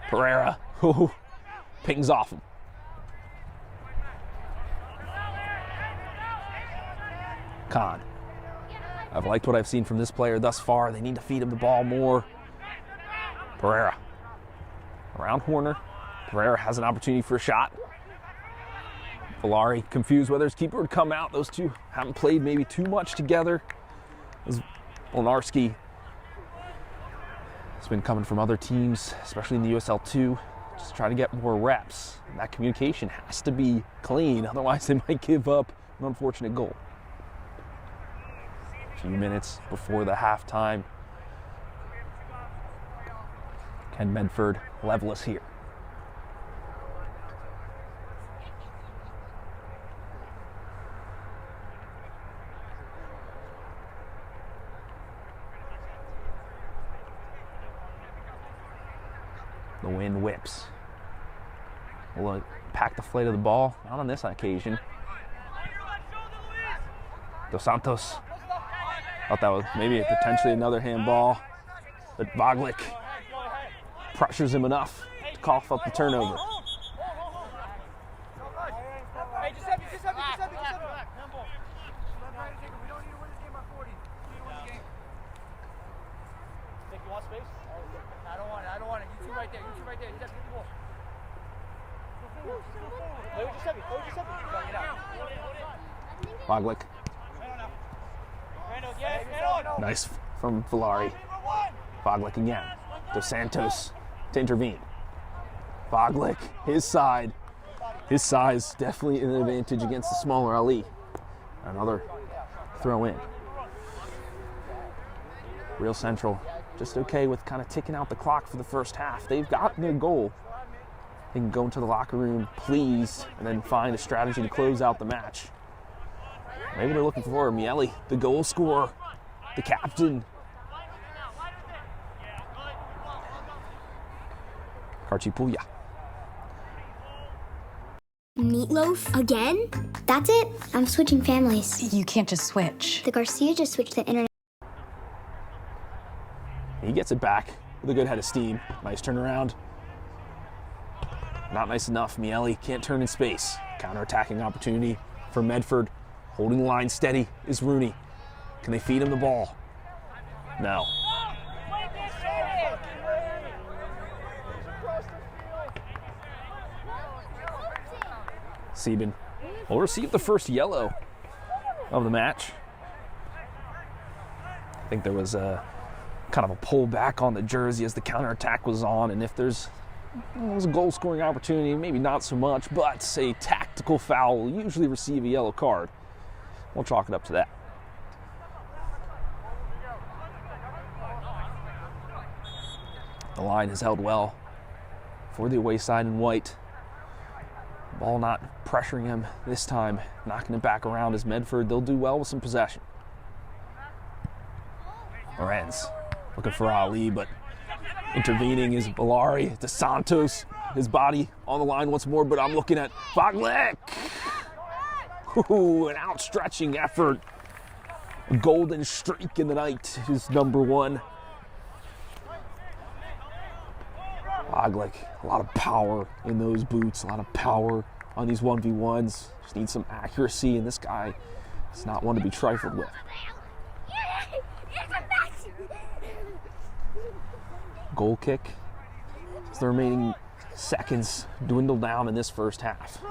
Pereira, who pings off him. Khan. I've liked what I've seen from this player thus far. They need to feed him the ball more. Pereira. Around Horner. Pereira has an opportunity for a shot. Valari confused whether his keeper would come out. Those two haven't played maybe too much together. As Volnarski has been coming from other teams, especially in the USL 2, just trying to get more reps. And that communication has to be clean, otherwise they might give up an unfortunate goal. A few minutes before the halftime. Can Medford level us here? The wind whips. Will pack the flight of the ball? Not on this occasion. Dos Santos. Thought that was maybe potentially another handball. But Voglic pressures him enough to cough up the turnover. Voglic. Nice from Valari. Voglic again. Dos Santos to intervene. Voglic, his side. His size definitely an advantage against the smaller Ali. Another throw in. Real Central just okay with kind of ticking out the clock for the first half. They've gotten their goal. They can go into the locker room pleased and then find a strategy to close out the match. Maybe they're looking for Miele, the goal scorer, the captain. Karchipuya. Meatloaf again? That's it? I'm switching families. You can't just switch. The Garcia just switched the internet. He gets it back with a good head of steam. Nice turnaround. Not nice enough. Miele can't turn in space. Counter-attacking opportunity for Medford. Holding the line steady is Rooney. Can they feed him the ball? No. Sieben will receive the first yellow of the match. I think there was a kind of a pull back on the jersey as the counterattack was on, and if there was a goal scoring opportunity, maybe not so much, but a tactical foul will usually receive a yellow card. We'll chalk it up to that. The line has held well for the away side in white. Ball not pressuring him this time, knocking it back around as Medford. They'll do well with some possession. Lorenz looking for Ali, but intervening is Bellari. DeSantos, his body on the line once more, but I'm looking at Faglek. Ooh, an outstretching effort. A golden streak in the night is number one. Faglek, a lot of power in those boots, a lot of power on these 1v1s. Just need some accuracy, and this guy is not one to be trifled with. Goal kick as the remaining seconds dwindle down in this first half.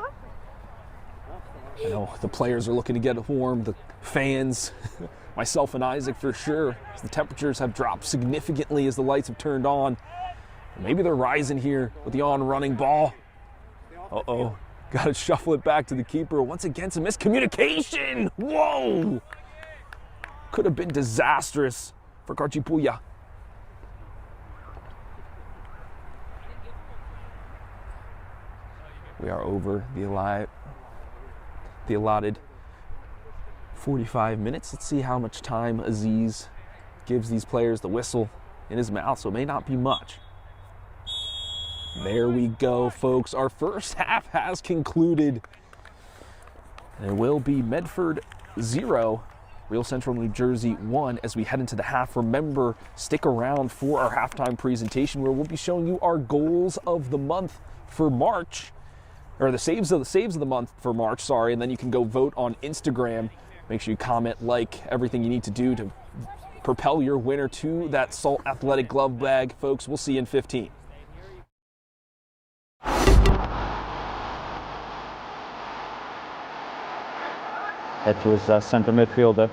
I know the players are looking to get warm, the fans, myself and Isaac for sure, as the temperatures have dropped significantly as the lights have turned on. Maybe they're rising here with the on-running ball. Uh-oh, got to shuffle it back to the keeper. Once again, some miscommunication. Whoa! Could have been disastrous for Karchipuya. We are over the allotted 45 minutes. Let's see how much time Aziz gives these players. The whistle in his mouth, so it may not be much. There we go, folks. Our first half has concluded. It will be Medford 0, Real Central New Jersey 1 as we head into the half. Remember, stick around for our halftime presentation where we'll be showing you our goals of the month for March. Or the saves of the month for March, sorry, and then you can go vote on Instagram. Make sure you comment, like, everything you need to do to propel your winner to that Salt Athletic glove bag. Folks, we'll see you in 15. Head to his center midfielder.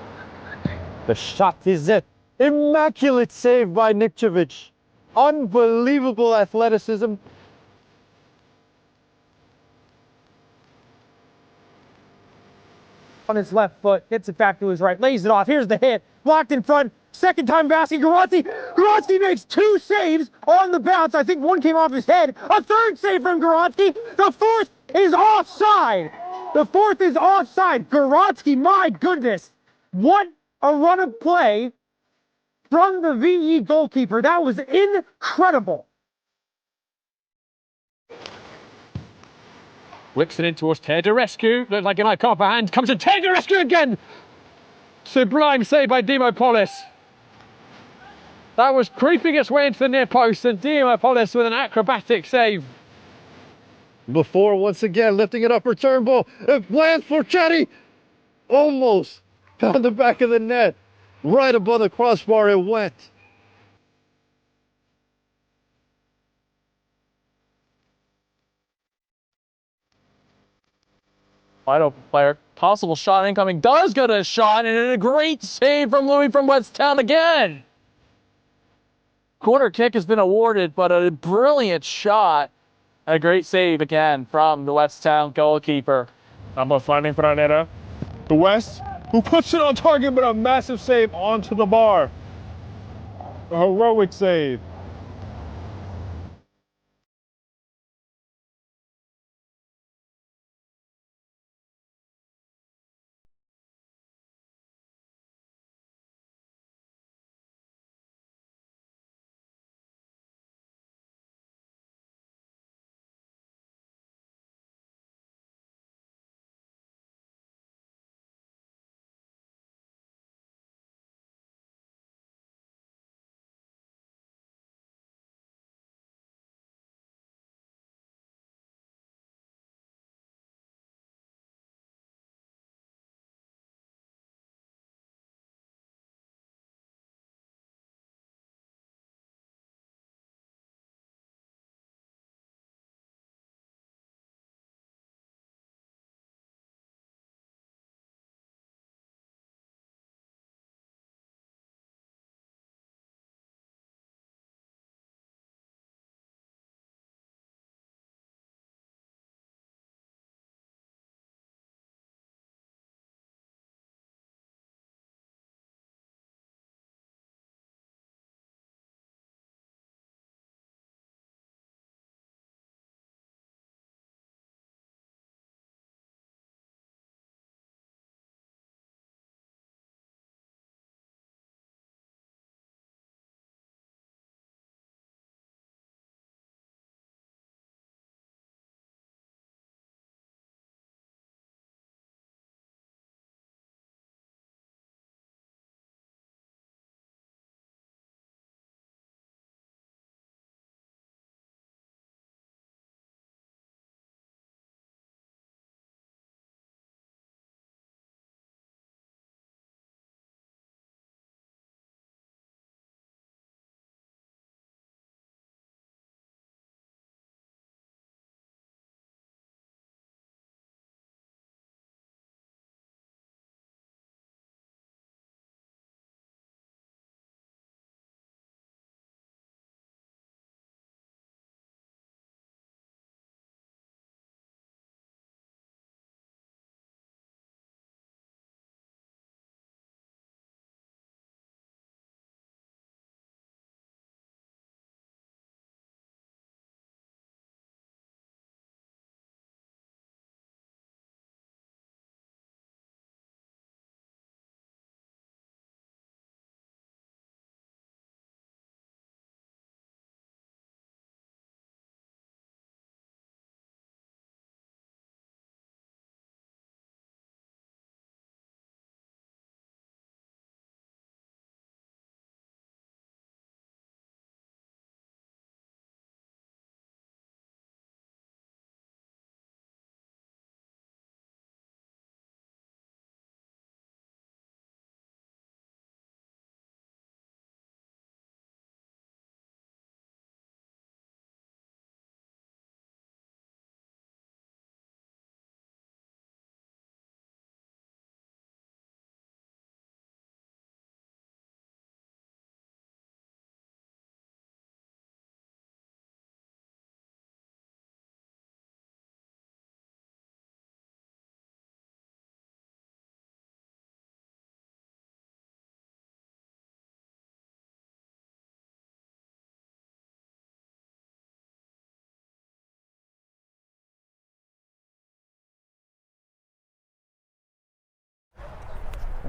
The shot is it. Immaculate save by Nikčević. Unbelievable athleticism. On his left foot, hits it back to his right, lays it off. Here's the hit, blocked in front. Second time basking, Goransky makes two saves on the bounce. I think one came off his head. A third save from Goransky. The fourth is offside. The fourth is offside. Goransky, my goodness. What a run of play from the VE goalkeeper. That was incredible. Whips it in towards Teodorescu. Looked like it might come off a hand. Comes to Teodorescu again. Sublime save by Dimopoulos. That was creeping its way into the near post, and Dimopoulos with an acrobatic save. Before, once again, lifting it up, return ball. It lands for Chetty. Almost found the back of the net. Right above the crossbar it went. Wide open player. Possible shot incoming. Does get a shot, and a great save from Louis from Westtown again. Corner kick has been awarded, but a brilliant shot. And a great save again from the Westtown goalkeeper. Number fighting for Ranera. The West, who puts it on target, but a massive save onto the bar. A heroic save.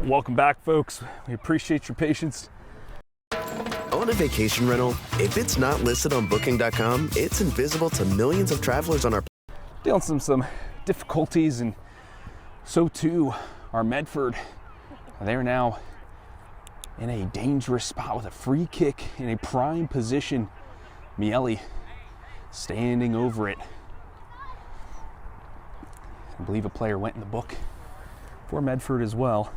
Welcome back, folks. We appreciate your patience. Own a vacation rental? If it's not listed on Booking.com, it's invisible to millions of travelers on our... Dealing with some difficulties, and so too are Medford. They're now in a dangerous spot with a free kick in a prime position. Miele standing over it. I believe a player went in the book for Medford as well.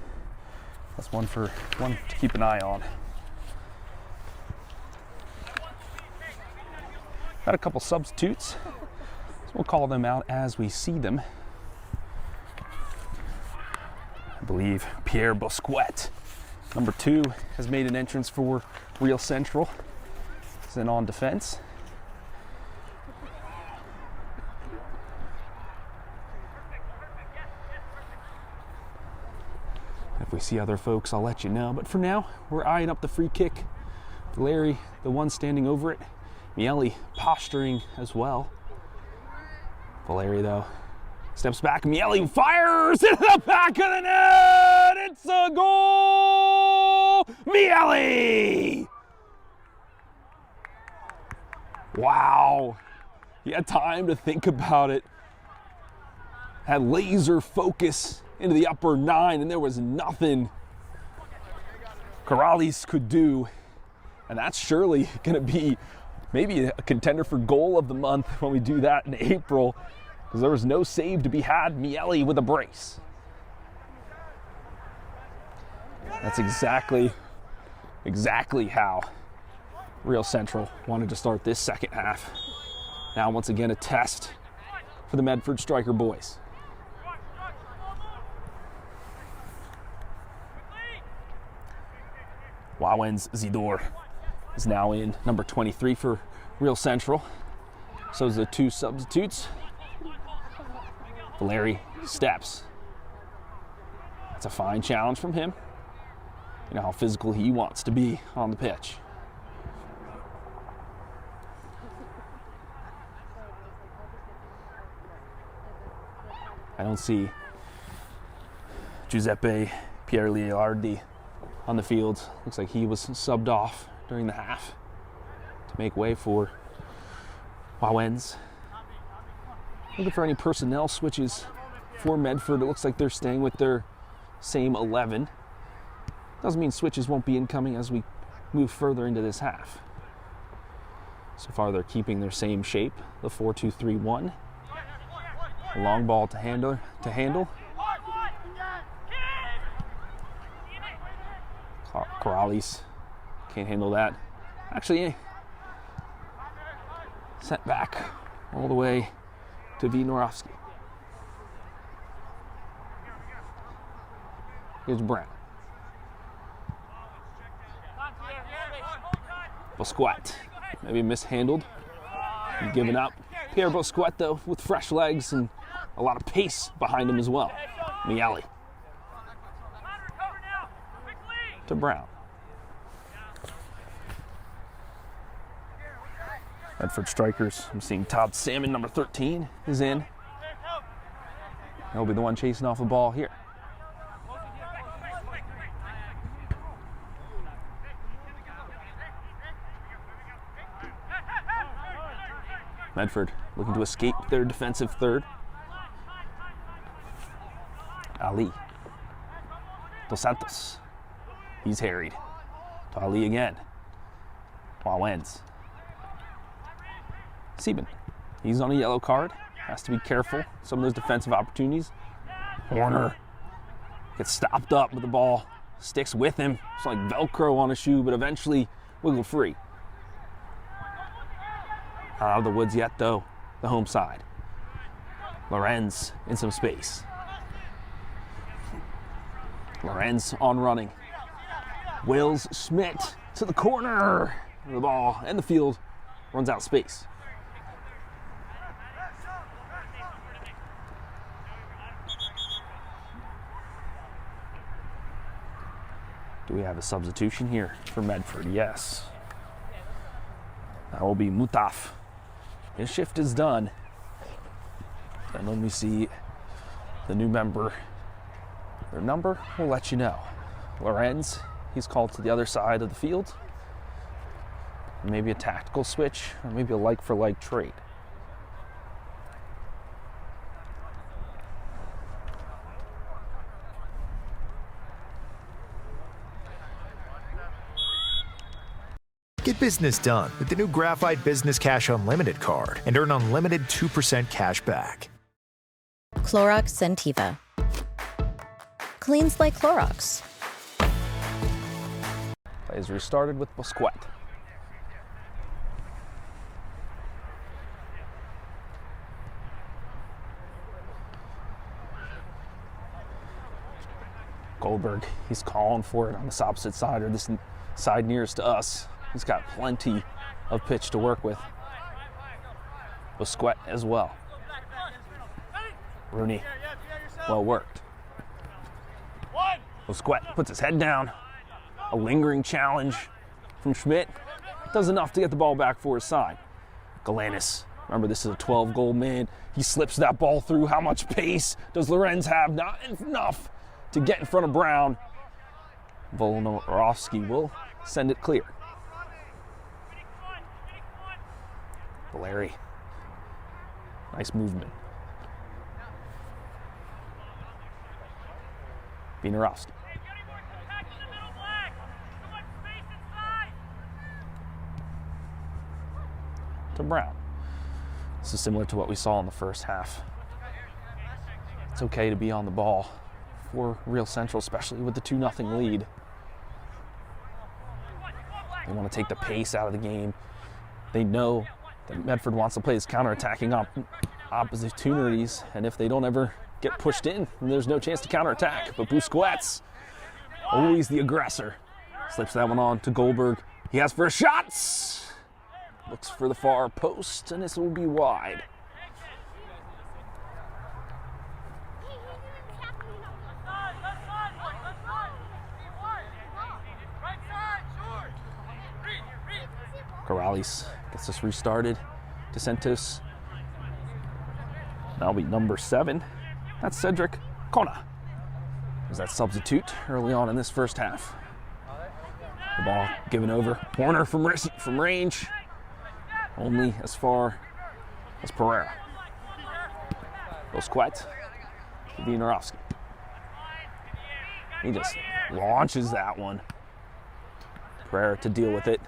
That's one to keep an eye on. Got a couple substitutes, so we'll call them out as we see them. I believe Pierre Bosquet, number 2, has made an entrance for Real Central. He's in on defense. If we see other folks, I'll let you know. But for now, we're eyeing up the free kick. Valeri, the one standing over it. Miele posturing as well. Valeri, though, steps back. Miele fires into the back of the net. It's a goal! Miele! Wow. He had time to think about it. Had laser focus into the upper 9, and there was nothing Corrales could do. And that's surely going to be maybe a contender for goal of the month when we do that in April, because there was no save to be had. Miele with a brace. That's exactly how Real Central wanted to start this second half. Now, once again, a test for the Medford striker boys. Wawens Zidor is now in, number 23 for Real Central. So is the 2 substitutes. Valeri steps. It's a fine challenge from him. You know how physical he wants to be on the pitch. I don't see Giuseppe Pierliardi on the field. Looks like he was subbed off during the half to make way for Wawens. Looking for any personnel switches for Medford. It looks like they're staying with their same 11. Doesn't mean switches won't be incoming as we move further into this half. So far they're keeping their same shape, the 4-2-3-1. A long ball to handle. Corrales can't handle that. Actually, sent back all the way to Winorovsky. Here's Brown. Bosquet, maybe mishandled and given up. Pierre Bosquet, though, with fresh legs and a lot of pace behind him as well. Miele to Brown. Medford strikers, I'm seeing Todd Salmon, number 13, is in. He'll be the one chasing off the ball here. Medford looking to escape their defensive third. Ali. Dos Santos. He's harried. To Ali again. Wawens. Sieben. He's on a yellow card. Has to be careful. Some of those defensive opportunities. Horner gets stopped up with the ball. Sticks with him. It's like Velcro on a shoe, but eventually wiggle free. Not out of the woods yet, though. The home side. Lorenz in some space. Lorenz on running. Wills Schmidt to the corner. The ball and the field runs out of space. Do we have a substitution here for Medford? Yes. That will be Mutaf. His shift is done. And then we see the new member Their number will let you know. Lorenz, he's called to the other side of the field. Maybe a tactical switch, or maybe a like-for-like trade. Get business done with the new Graphite Business Cash Unlimited card and earn unlimited 2% cash back. Clorox Scentiva. Cleans like Clorox. Play is restarted with Busquet. Goldberg, he's calling for it on this opposite side, or this side nearest to us. He's got plenty of pitch to work with. Busquet as well. Rooney, well worked. Busquet puts his head down. A lingering challenge from Schmidt. Does enough to get the ball back for his side. Galanis, remember this is a 12-goal man. He slips that ball through. How much pace does Lorenz have? Not enough to get in front of Brown. Volkanovski will send it clear. Valeri, nice movement. Wienerowski. To Brown. This is similar to what we saw in the first half. It's okay to be on the ball for Real Central, especially with the 2-0 lead. They want to take the pace out of the game. They know that Medford wants to play his counterattacking opportunities, and if they don't ever get pushed in, then there's no chance to counterattack. But Busquets, always the aggressor, slips that one on to Goldberg. He has for a shot. Looks for the far post, and this will be wide. Corrales gets us restarted. DeSantos. That'll be number 7. That's Cedric Kona. There's that substitute early on in this first half. The ball given over. Horner from range. Only as far as Pereira. Busquets to Wienerowski. He just launches that one. Pereira to deal with it.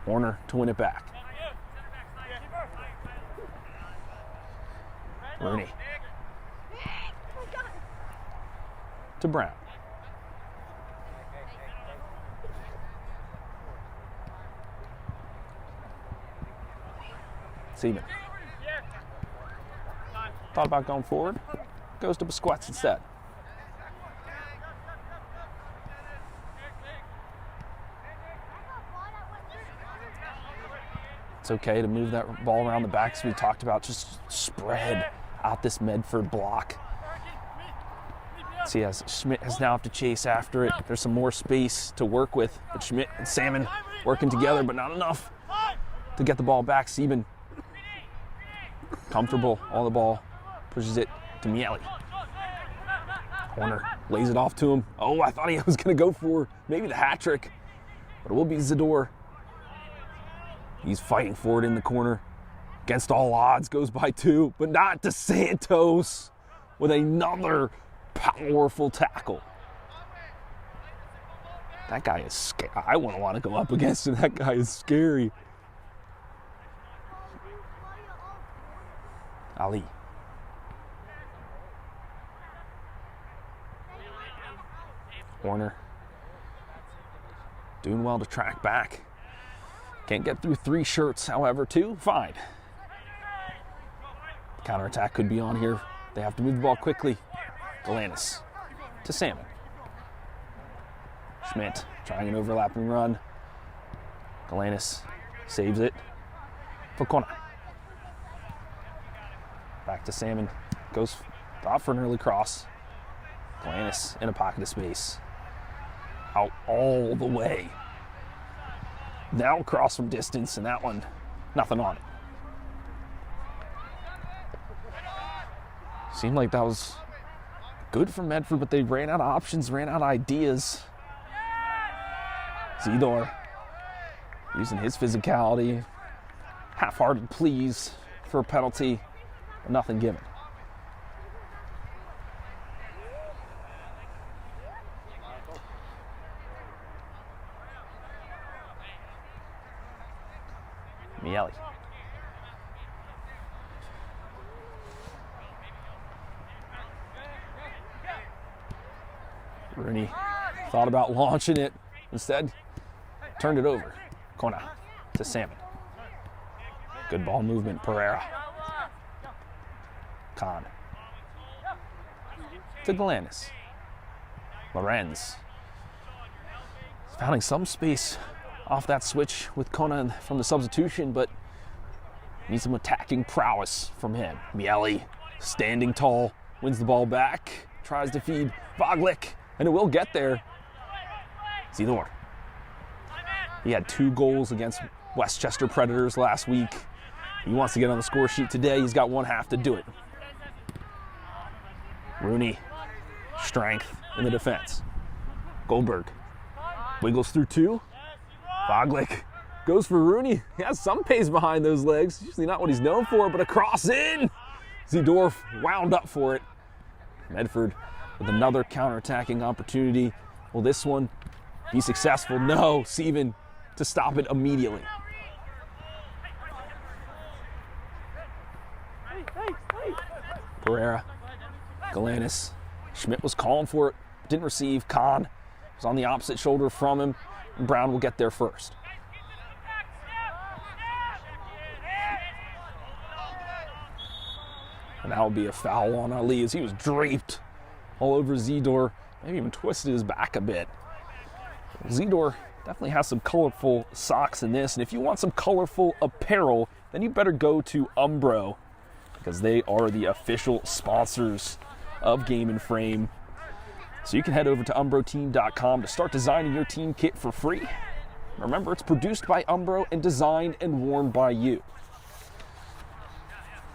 Horner to win it back. Rooney to Brown. Seaman. Thought about going forward. Goes to Busquets instead. It's okay to move that ball around the back, as we talked about. Just spread out this Medford block. See, as Schmidt has now have to chase after it. There's some more space to work with, but Schmidt and Salmon working together, but not enough to get the ball back. Sieben comfortable on the ball, pushes it to Miele. Horner lays it off to him. Oh, I thought he was going to go for maybe the hat trick, but it will be Zador. He's fighting for it in the corner. Against all odds, goes by 2, but not DeSantos with another powerful tackle. That guy is scary. I wouldn't want to go up against him. That guy is scary. Ali. Horner. Doing well to track back. Can't get through 3 shirts, however, 2, fine. Counterattack could be on here. They have to move the ball quickly. Galanis to Salmon. Schmidt trying an overlapping run. Galanis saves it for Kona. Back to Salmon. Goes off for an early cross. Galanis in a pocket of space. Out all the way. Now cross from distance, and that one, nothing on it. Seemed like that was good for Medford, but they ran out of options, ran out of ideas. Zidor using his physicality, half-hearted pleas for a penalty, but nothing given. Miele. Rooney thought about launching it. Instead, turned it over. Kona to Salmon. Good ball movement, Pereira. Khan. To Galanis. Lorenz. Finding some space off that switch with Kona from the substitution, but needs some attacking prowess from him. Miele, standing tall, wins the ball back, tries to feed Voglick, and it will get there. Zidor. He had 2 goals against Westchester Predators last week. He wants to get on the score sheet today. He's got 1/2 to do it. Rooney, strength in the defense. Goldberg wiggles through 2. Voglick goes for Rooney. He has some pace behind those legs. Usually not what he's known for, but a cross in. Zidorf wound up for it. Medford with another counterattacking opportunity. Will this one be successful? No, Seaven to stop it immediately. Pereira, Galanis. Schmidt was calling for it, didn't receive. Kahn was on the opposite shoulder from him, and Brown will get there first. And that will be a foul on Ali as he was draped all over Zidor, maybe even twisted his back a bit. Zidor definitely has some colorful socks in this, and if you want some colorful apparel, then you better go to Umbro, because they are the official sponsors of Game and Frame. So you can head over to umbroteam.com to start designing your team kit for free. Remember, it's produced by Umbro and designed and worn by you.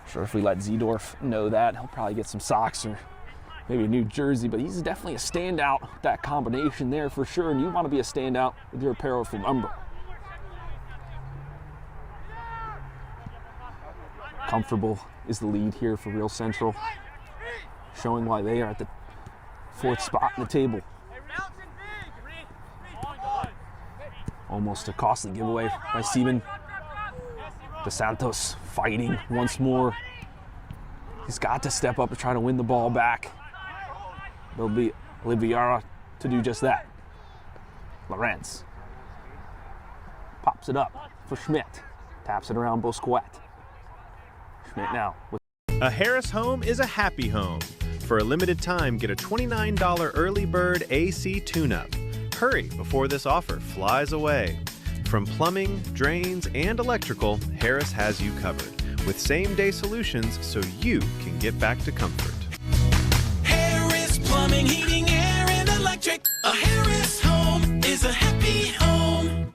Sure, if we let Zidorf know that, he'll probably get some socks or maybe a new jersey, but he's definitely a standout with that combination there for sure, and you want to be a standout with your apparel from Umbro. Comfortable is the lead here for Real Central, showing why they are at the 4th spot in the table. Almost a costly giveaway by Seaman. DeSantos fighting once more. He's got to step up and try to win the ball back. There'll be Oliveira to do just that. Lorenz pops it up for Schmidt. Taps it around Bosquet. Schmidt now. A Harris home is a happy home. For a limited time, get a $29 early bird AC tune-up. Hurry before this offer flies away. From plumbing, drains, and electrical, Harris has you covered with same-day solutions so you can get back to comfort. Harris Plumbing, Heating, Air, and Electric. A Harris home is a happy home.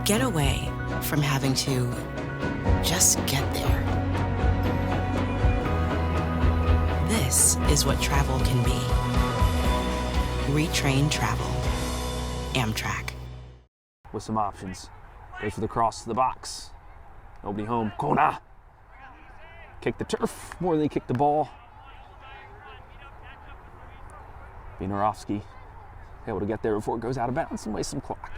Get away from having to just get there. This is what travel can be. Retrain Travel. Amtrak. With some options. Goes for the cross to the box. Nobody home. Kona. Kick the turf more than he kicked the ball. Wienerowski able to get there before it goes out of bounds and waste some clock.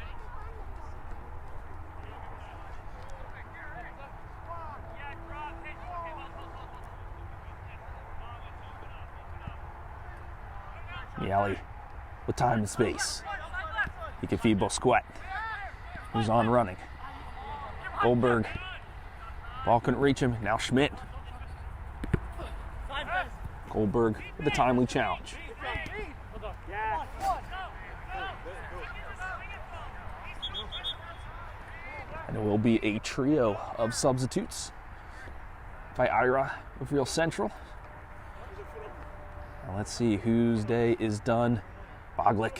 Miele with time and space. He can feed Bosquet, who's on running. Goldberg, ball couldn't reach him. Now Schmidt. Goldberg with a timely challenge. And it will be a trio of substitutes by Ira of Real Central. Now let's see whose day is done. Voglick,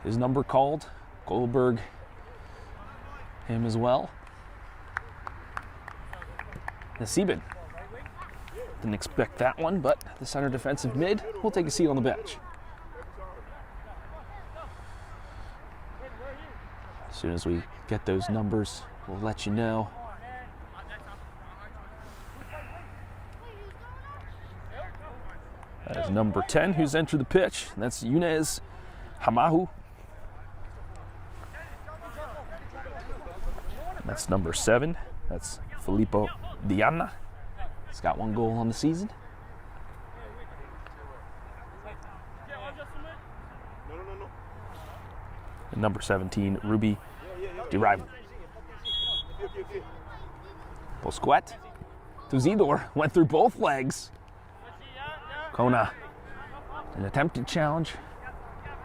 his number called. Goldberg, him as well. Nasibin Didn't expect that one, but the center defensive mid will take a seat on the bench. As soon as we get those numbers, we'll let you know. That is number 10 who's entered the pitch. And that's Yunez Hamahu. And that's number 7. That's Filippo Diana. He's got 1 goal on the season. And number 17, Ruby DeRival. Bosquet to Zidor, went through both legs. Kona, an attempted challenge,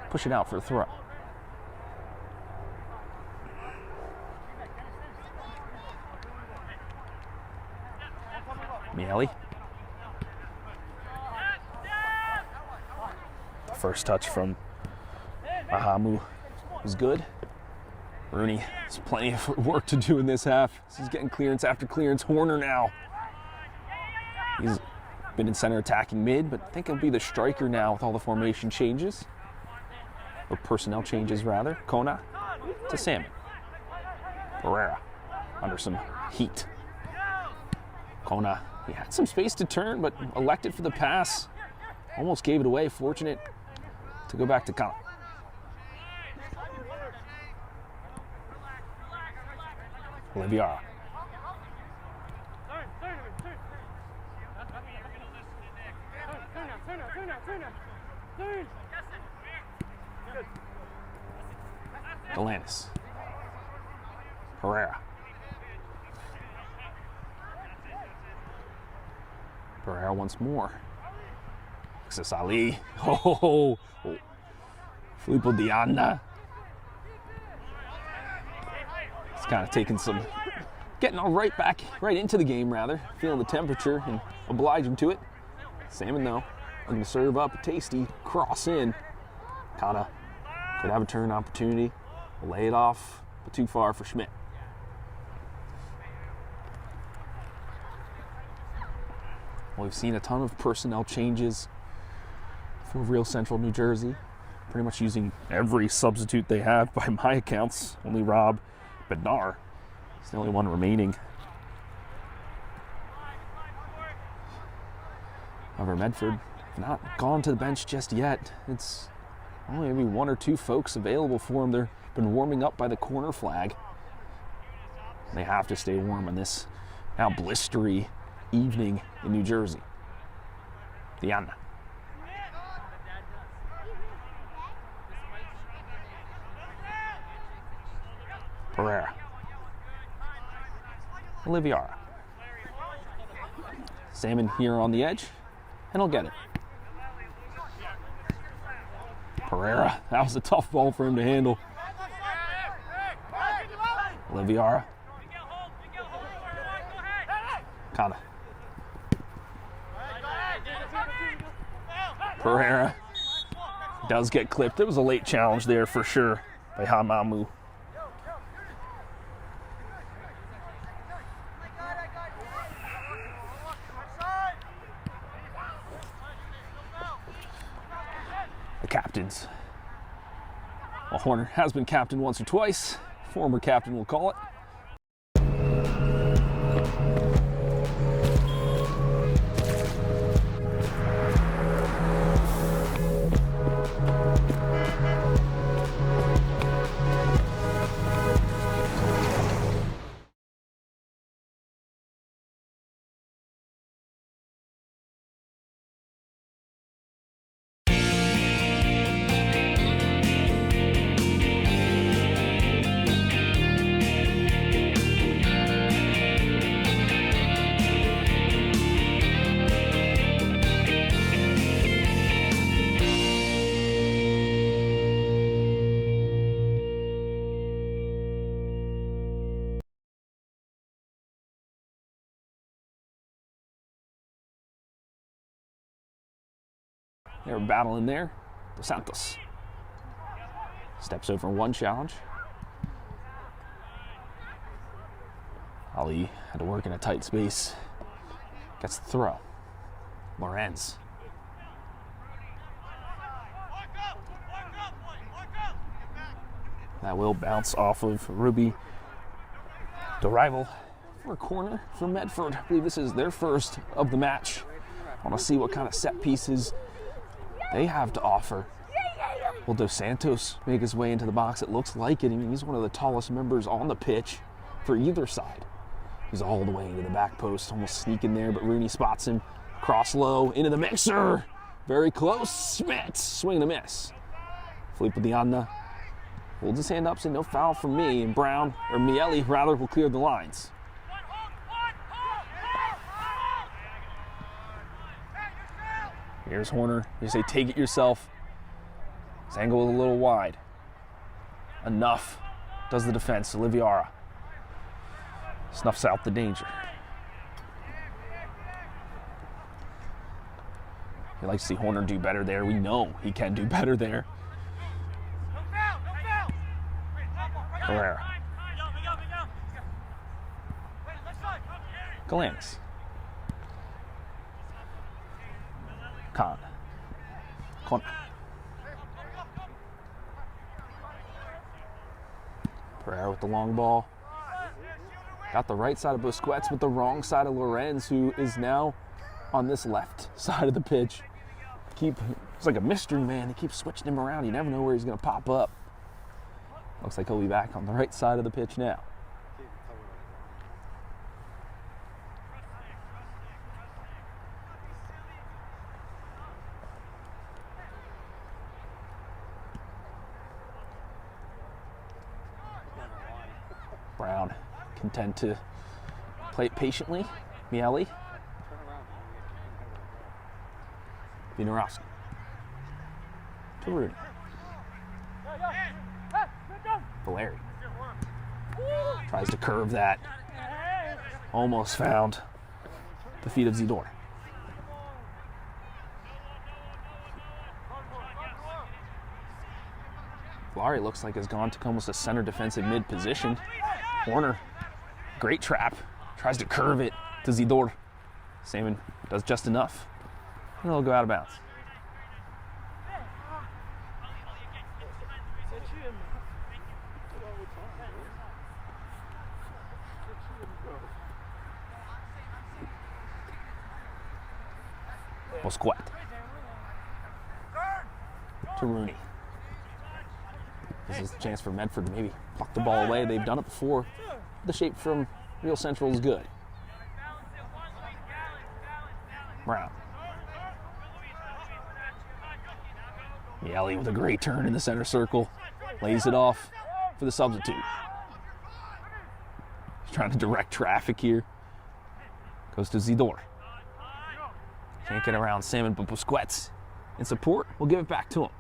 push it out for a throw. Miele. First touch from Ahamu was good. Rooney has plenty of work to do in this half. He's getting clearance after clearance. Horner now. He's been in center attacking mid, but I think he'll be the striker now with all the formation changes. Or personnel changes, rather. Kona to Salmon. Pereira under some heat. Kona, he had some space to turn, but elected for the pass. Almost gave it away. Fortunate to go back to Kona. Oliviera. Galanis. Pereira. Pereira once more. Alexis Ali. Oh, Filippo Diana. He's kind of taking some, getting all right into the game rather. Feeling the temperature and obliging to it. Salmon though, looking to serve up a tasty cross in. Kinda could have a turn opportunity. Lay it off, but too far for Schmidt. Well, we've seen a ton of personnel changes for Real Central New Jersey. Pretty much using every substitute they have by my accounts. Only Rob Bednar is the only one remaining. However, Medford have not gone to the bench just yet. It's only maybe 1 or 2 folks available for them. They've been warming up by the corner flag. They have to stay warm on this now blistery evening in New Jersey. Diana. Pereira. Oliviera. Salmon here on the edge, and he'll get it. Pereira, that was a tough ball for him to handle. Oliviera. Kinda. Pereira does get clipped. It was a late challenge there for sure by Hamamu. The captains. Well, Horner has been captain once or twice. Former captain, we'll call it. They were battling there. Dos Santos steps over 1 challenge. Ali had to work in a tight space. Gets the throw. Lorenz. That will bounce off of Ruby. The rival for a corner for Medford. I believe this is their first of the match. I want to see what kind of set pieces they have to offer. Will Dos Santos make his way into the box? It looks like it. I mean, he's one of the tallest members on the pitch for either side. He's all the way into the back post, almost sneaking there, but Rooney spots him. Cross low, into the mixer. Very close. Schmidt, swing and a miss. Filippo Diana holds his hand up, saying no foul from me, and Brown, or Miele rather, will clear the lines. Here's Horner. You say, take it yourself. His angle a little wide. Enough does the defense. Oliviera snuffs out the danger. You'd like to see Horner do better there. We know he can do better there. Herrera. Galanis. Khan. Pereira with the long ball. Got the right side of Busquets with the wrong side of Lorenz, who is now on this left side of the pitch. It's like a mystery man. He keeps switching him around. You never know where he's going to pop up. Looks like he'll be back on the right side of the pitch now. Brown content to play it patiently. Miele. Vinarowski. To Rooney. Valeri. Tries to curve that. Almost found the feet of Zidor. Valeri looks like has gone to almost a center defensive mid position. Horner, great trap. Tries to curve it to Zidor. Salmon does just enough. And it'll go out of bounds. Busquets. To Rooney. This is a chance for Medford to maybe pluck the ball away. They've done it before. The shape from Real Central is good. Brown. Miele with a great turn in the center circle. Lays it off for the substitute. He's trying to direct traffic here. Goes to Zidor. Can't get around Salmon, but Busquets in support. We'll give it back to him.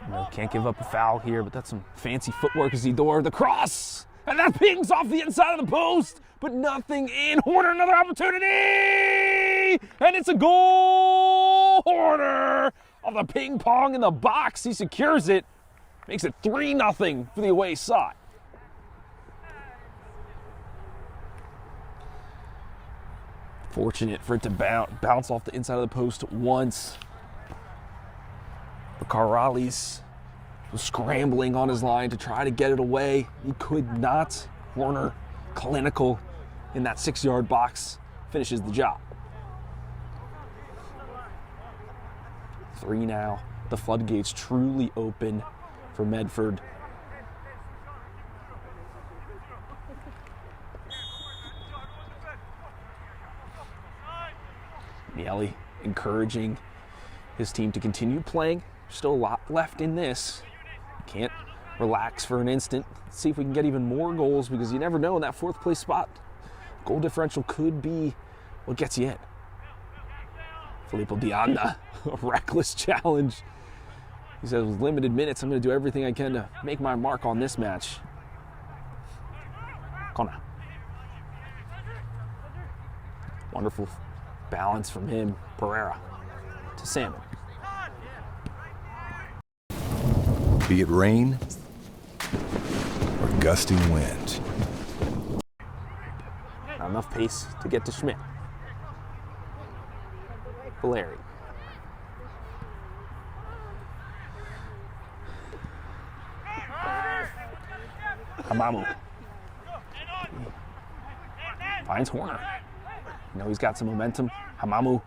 No, can't give up a foul here, but that's some fancy footwork. Zidor, the cross, and that pings off the inside of the post, but nothing in. Horner, another opportunity, and it's a goal. Horner on the ping pong in the box. He secures it, makes it 3-0 for the away side. Fortunate for it to bounce off the inside of the post once. Carrales was scrambling on his line to try to get it away. He could not. Horner, clinical in that 6-yard box, finishes the job. 3 now. The floodgates truly open for Medford. Miele encouraging his team to continue playing. Still a lot left in this. Can't relax for an instant. Let's see if we can get even more goals, because you never know in that 4th place spot. Goal differential could be what gets you in. Filippo Diana, a reckless challenge. He says, with limited minutes, I'm going to do everything I can to make my mark on this match. Kona. Wonderful balance from him. Pereira to Salmon. Be it rain or gusting winds. Not enough pace to get to Schmidt. Valeri. Hamamu. Finds Horner. You know he's got some momentum. Hamamu.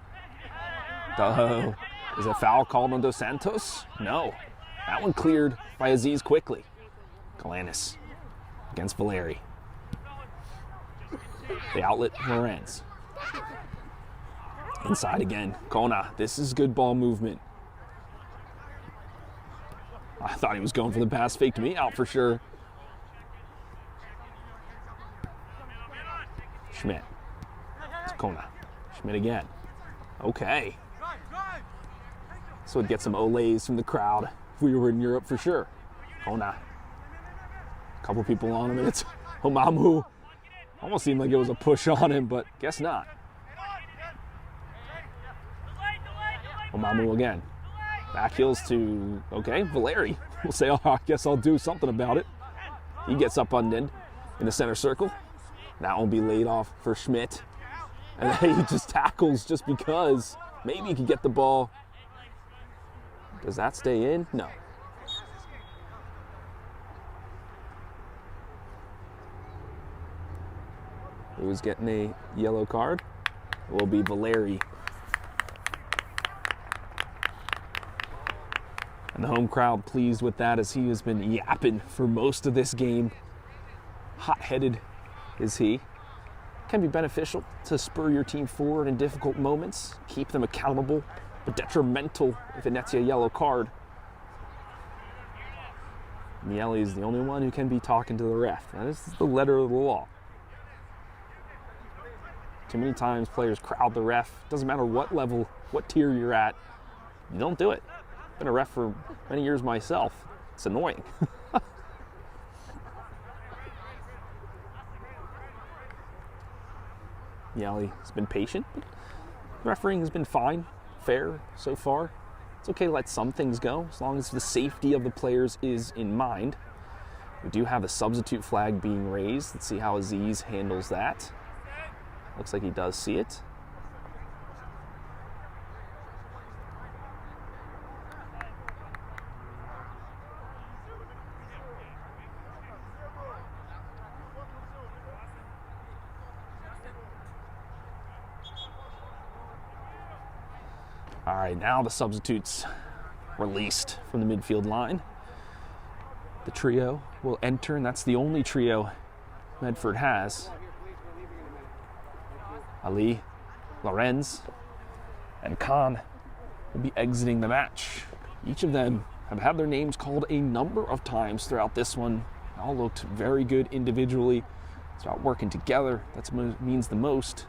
Oh, is a foul called on Dos Santos? No. That one cleared by Aziz quickly. Galanis against Valeri. The outlet, Lorenz. Inside again, Kona. This is good ball movement. I thought he was going for the pass, faked me out for sure. Schmidt. It's Kona. Schmidt again. Okay. So it'd get some olays from the crowd if we were in Europe for sure. Kona. A couple people on him, and it's Hamamu. Almost seemed like it was a push on him, but guess not. Hamamu again. Back heels to, okay, Valeri. We'll say, oh, I guess I'll do something about it. He gets up undid in the center circle. That won't be laid off for Schmidt. And then he just tackles just because. Maybe he could get the ball. Does that stay in? No. Who's getting a yellow card? It will be Valeri. And the home crowd pleased with that as he has been yapping for most of this game. Hot-headed is he. Can be beneficial to spur your team forward in difficult moments, keep them accountable, but detrimental if it nets you a yellow card. Miele is the only one who can be talking to the ref. That is the letter of the law. Too many times players crowd the ref. Doesn't matter what level, what tier you're at. You don't do it. I've been a ref for many years myself. It's annoying. Miele has been patient. Refereeing has been fine, fair so far. It's okay to let some things go as long as the safety of the players is in mind. We do have the substitute flag being raised. Let's see how Aziz handles that. Looks like he does see it. All right, now the substitutes released from the midfield line. The trio will enter, and that's the only trio Medford has. Ali, Lorenz, and Khan will be exiting the match. Each of them have had their names called a number of times throughout this one. They all looked very good individually. It's about working together. That means the most.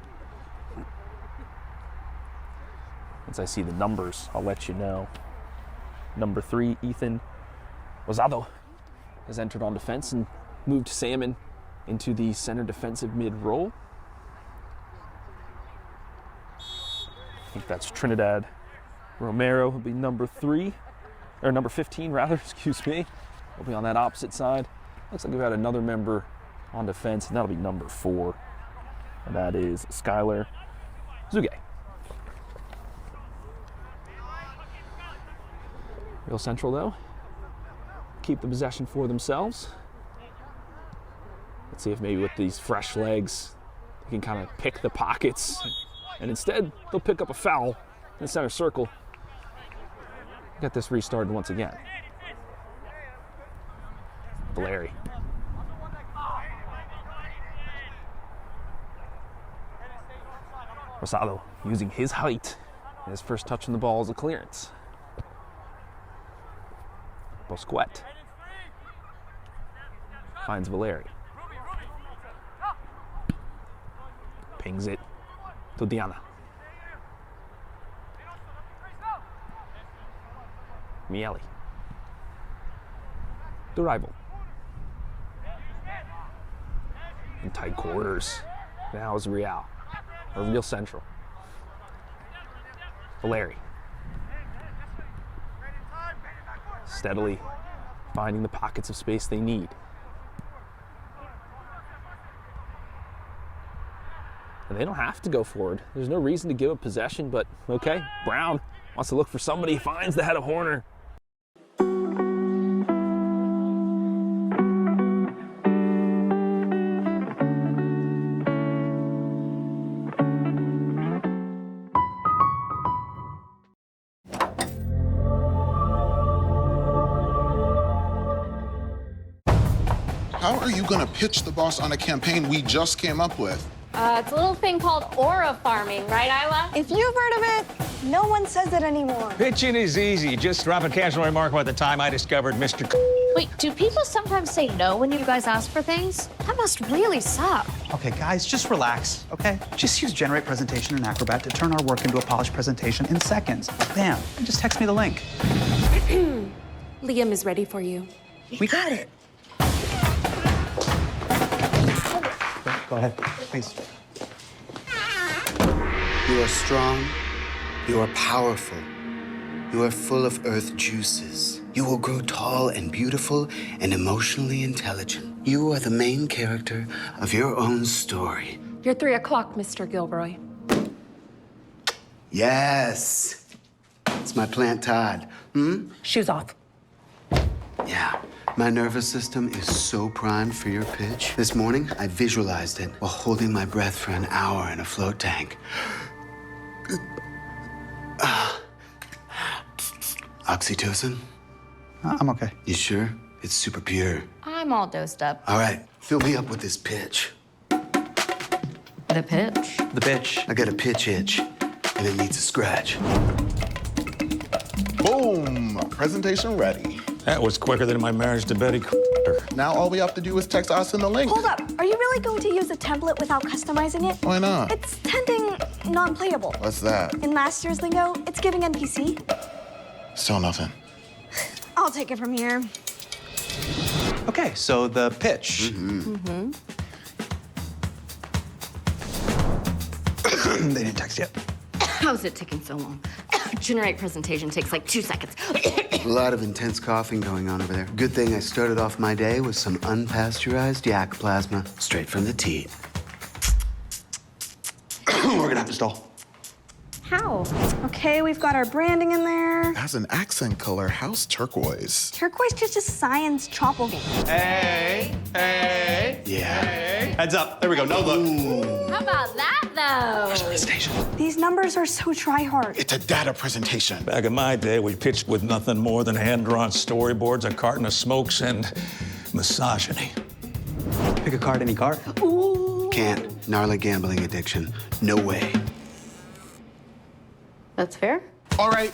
Once I see the numbers, I'll let you know. Number 3, Ethan Rosado, has entered on defense and moved Salmon into the center defensive mid role. I think that's Trinidad Romero will be number 3, or number 15 rather, excuse me. Will be on that opposite side. Looks like we've had another member on defense, and that'll be number 4. And that is Skylar Zuge. Real Central, though, keep the possession for themselves. Let's see if maybe with these fresh legs, they can kind of pick the pockets. And instead, they'll pick up a foul in the center circle. Get this restarted once again. Valeri. Rosado using his height. And his first touch on the ball is a clearance. Bosquet finds Valeri. Pings it to Diana. Miele. The rival. In tight quarters. Now is Real Central. Valeri. Steadily finding the pockets of space they need. And they don't have to go forward. There's no reason to give up possession, but okay, Brown wants to look for somebody, finds the head of Horner. How are you gonna pitch the boss on a campaign we just came up with? It's a little thing called aura farming, right, Isla? If you've heard of it, no one says it anymore. Pitching is easy. Just drop a casual remark about the time I discovered Mr. Wait, do people sometimes say no when you guys ask for things? That must really suck. Okay, guys, just relax, okay? Just use Generate Presentation in Acrobat to turn our work into a polished presentation in seconds. Bam, and just text me the link. Liam is ready for you. We got it. Go ahead, please. You are strong. You are powerful. You are full of earth juices. You will grow tall and beautiful and emotionally intelligent. You are the main character of your own story. You're 3 o'clock, Mr. Gilroy. Yes. It's my plant Todd. Shoes off. Yeah. My nervous system is so primed for your pitch. This morning, I visualized it while holding my breath for an hour in a float tank. Oxytocin? I'm okay. You sure? It's super pure. I'm all dosed up. All right, fill me up with this pitch. The pitch? The pitch. I got a pitch itch, and it needs a scratch. Boom! Presentation ready. That was quicker than my marriage to Betty. Now all we have to do is text us in the link. Hold up. Are you really going to use a template without customizing it? Why not? It's tending non-playable. What's that? In last year's lingo, it's giving NPC. Still nothing. I'll take it from here. Okay, so the pitch. They didn't text yet. How's it taking so long? Generate presentation takes like 2 seconds. A lot of intense coughing going on over there. Good thing I started off my day with some unpasteurized yak plasma, straight from the teat. We're gonna have to stall. How? Okay, we've got our branding in there. As an accent color, how's turquoise? Turquoise is just science tropical game. Hey. Yeah. Heads up. There we go. No look. How about that, though? Presentation. These numbers are so try-hard. It's a data presentation. Back in my day, we pitched with nothing more than hand-drawn storyboards, a carton of smokes, and misogyny. Pick a card, any card. Can't. Gnarly gambling addiction. No way. That's fair. All right,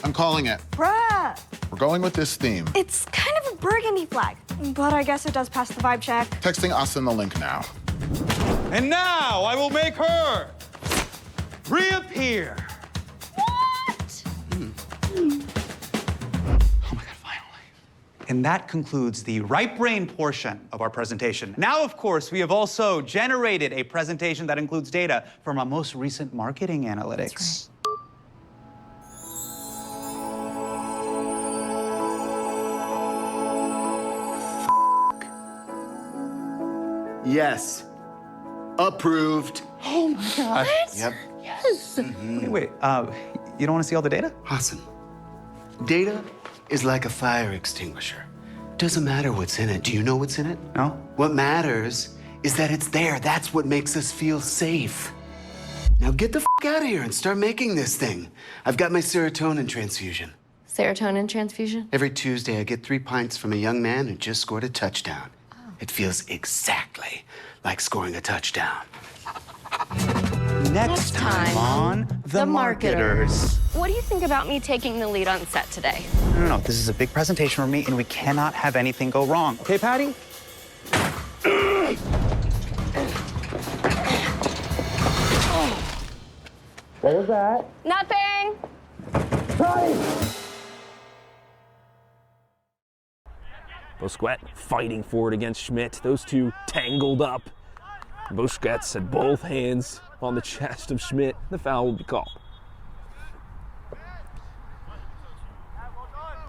I'm calling it. Bruh. We're going with this theme. It's kind of a burgundy flag, but I guess it does pass the vibe check. Texting us in the link now. And now I will make her reappear. What? And that concludes the right brain portion of our presentation. Now, of course, we have also generated a presentation that includes data from our most recent marketing analytics. Yes. Approved. Oh my God. Yep. Yes. Wait, you don't want to see all the data? Hassan, data is like a fire extinguisher. Doesn't matter what's in it. Do you know what's in it? No. What matters is that it's there. That's what makes us feel safe. Now get the out of here and start making this thing. I've got my serotonin transfusion. Serotonin transfusion? Every Tuesday, I get 3 pints from a young man who just scored a touchdown. It feels exactly like scoring a touchdown. Next time on The Marketers. What do you think about me taking the lead on set today? No, this is a big presentation for me, and we cannot have anything go wrong. Okay, Patty? What was that? Nothing. Bosquet fighting for it against Schmidt. Those two tangled up. Bosquet had both hands on the chest of Schmidt. The foul will be called.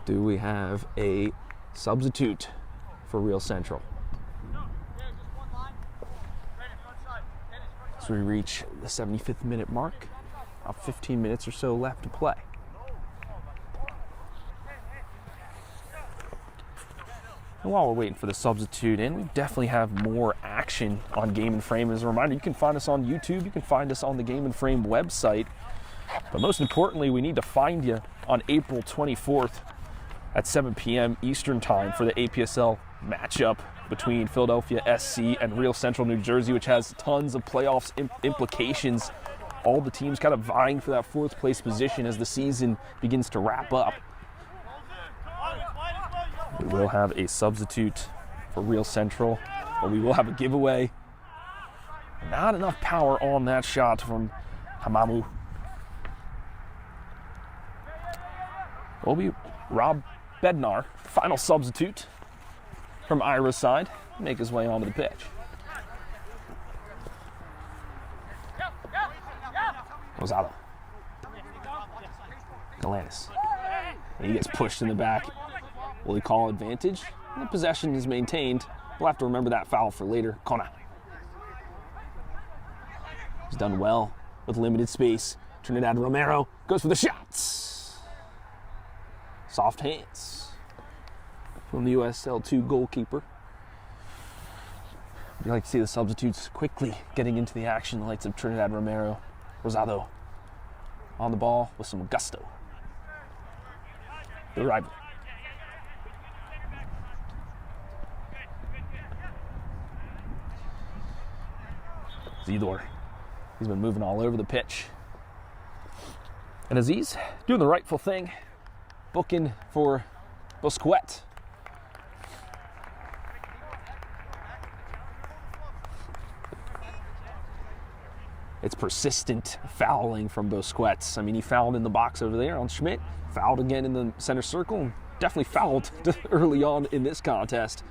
Do we have a substitute for Real Central? as we reach the 75th minute mark. About 15 minutes or so left to play. And while we're waiting for the substitute in, we definitely have more action on Game and Frame. As a reminder, you can find us on YouTube, you can find us on the Game and Frame website. But most importantly, we need to find you on April 24th at 7 p.m. Eastern Time for the APSL matchup between Philadelphia SC and Real Central New Jersey, which has tons of playoffs implications. All the teams kind of vying for that 4th place position as the season begins to wrap up. We will have a substitute for Real Central, but we will have a giveaway. Not enough power on that shot from Hamamu. Will be Rob Bednar, final substitute from Ira's side, make his way onto the pitch. Rosado. Galanis. And he gets pushed in the back. Will he call advantage? The possession is maintained. We'll have to remember that foul for later. Kona. He's done well with limited space. Trinidad Romero goes for the shots. Soft hands from the USL2 goalkeeper. You like to see the substitutes quickly getting into the action. The lights of Trinidad Romero. Rosado on the ball with some gusto. The rival. Zidor. He's been moving all over the pitch. And Aziz doing the rightful thing, booking for Bosquet. It's persistent fouling from Bosquet. I mean, he fouled in the box over there on Schmidt, fouled again in the center circle, and definitely fouled early on in this contest.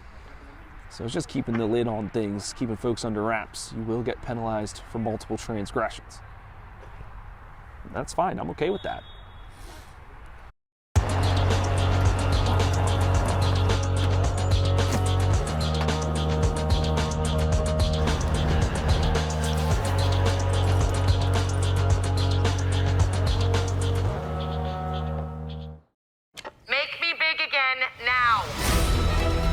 So it's just keeping the lid on things, keeping folks under wraps. You will get penalized for multiple transgressions. That's fine, I'm okay with that. Make me big again now.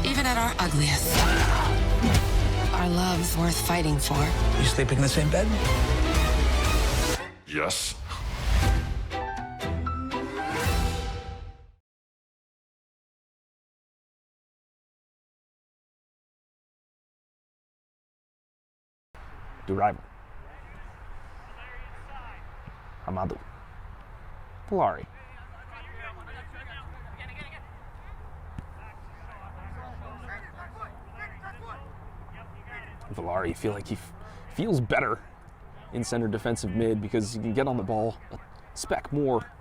Even at our ugliest, our love's worth fighting for. You sleeping in the same bed? Yes. The rival. Hamadu. Polari. Villari, feel like he feels better in center defensive mid because he can get on the ball a speck more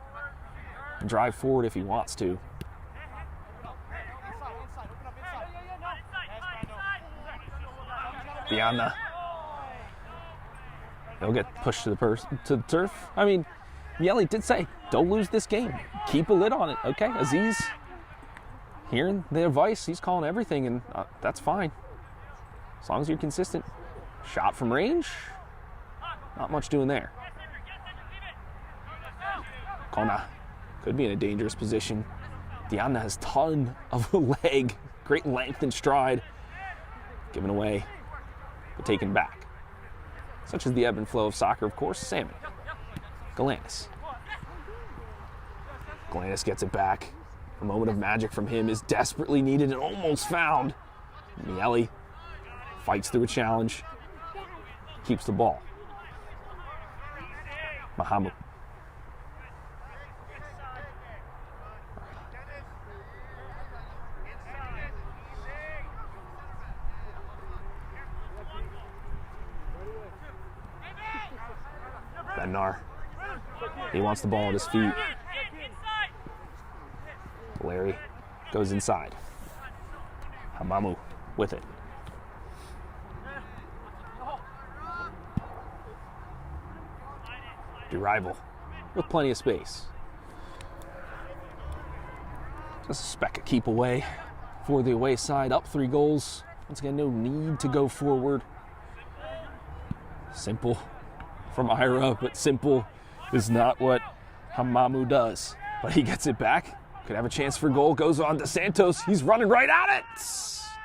and drive forward if he wants to. Bianna. He'll get pushed to the turf. I mean, Miele did say, don't lose this game. Keep a lid on it. Okay, Aziz, hearing the advice, he's calling everything, and that's fine. As long as you're consistent. Shot from range, not much doing there. Kona could be in a dangerous position. Diana has a ton of leg, great length and stride. Given away, but taken back. Such is the ebb and flow of soccer, of course. Salmon. Galanis. Galanis gets it back. A moment of magic from him is desperately needed and almost found. Miele fights through a challenge. Keeps the ball. Mahamu. Bednar. He wants the ball at his feet. Larry goes inside. Hamamu with it. The rival with plenty of space. Just a speck of keep away for the away side. Up 3 goals. Once again, no need to go forward. Simple from Ira, but simple is not what Hamamu does. But he gets it back. Could have a chance for goal. Goes on to Santos. He's running right at it.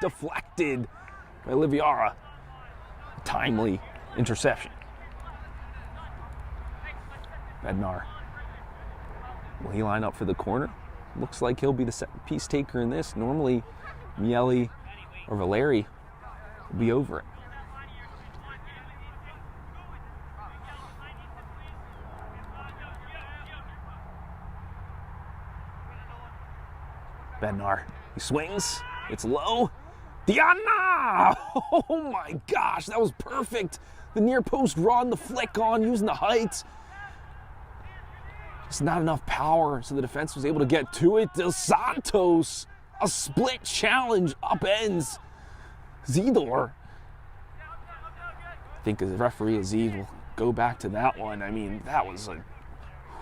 Deflected by Oliveira. Timely interception. Bednar. Will he line up for the corner? Looks like he'll be the set piece taker in this. Normally, Miele or Valeri will be over it. Bednar, he swings, it's low. Diana! Oh my gosh, that was perfect. The near post run, the flick on, using the height. Just not enough power, so the defense was able to get to it. Dos Santos, a split challenge, upends Zidor. I think the referee Aziz will go back to that one. I mean, that was a,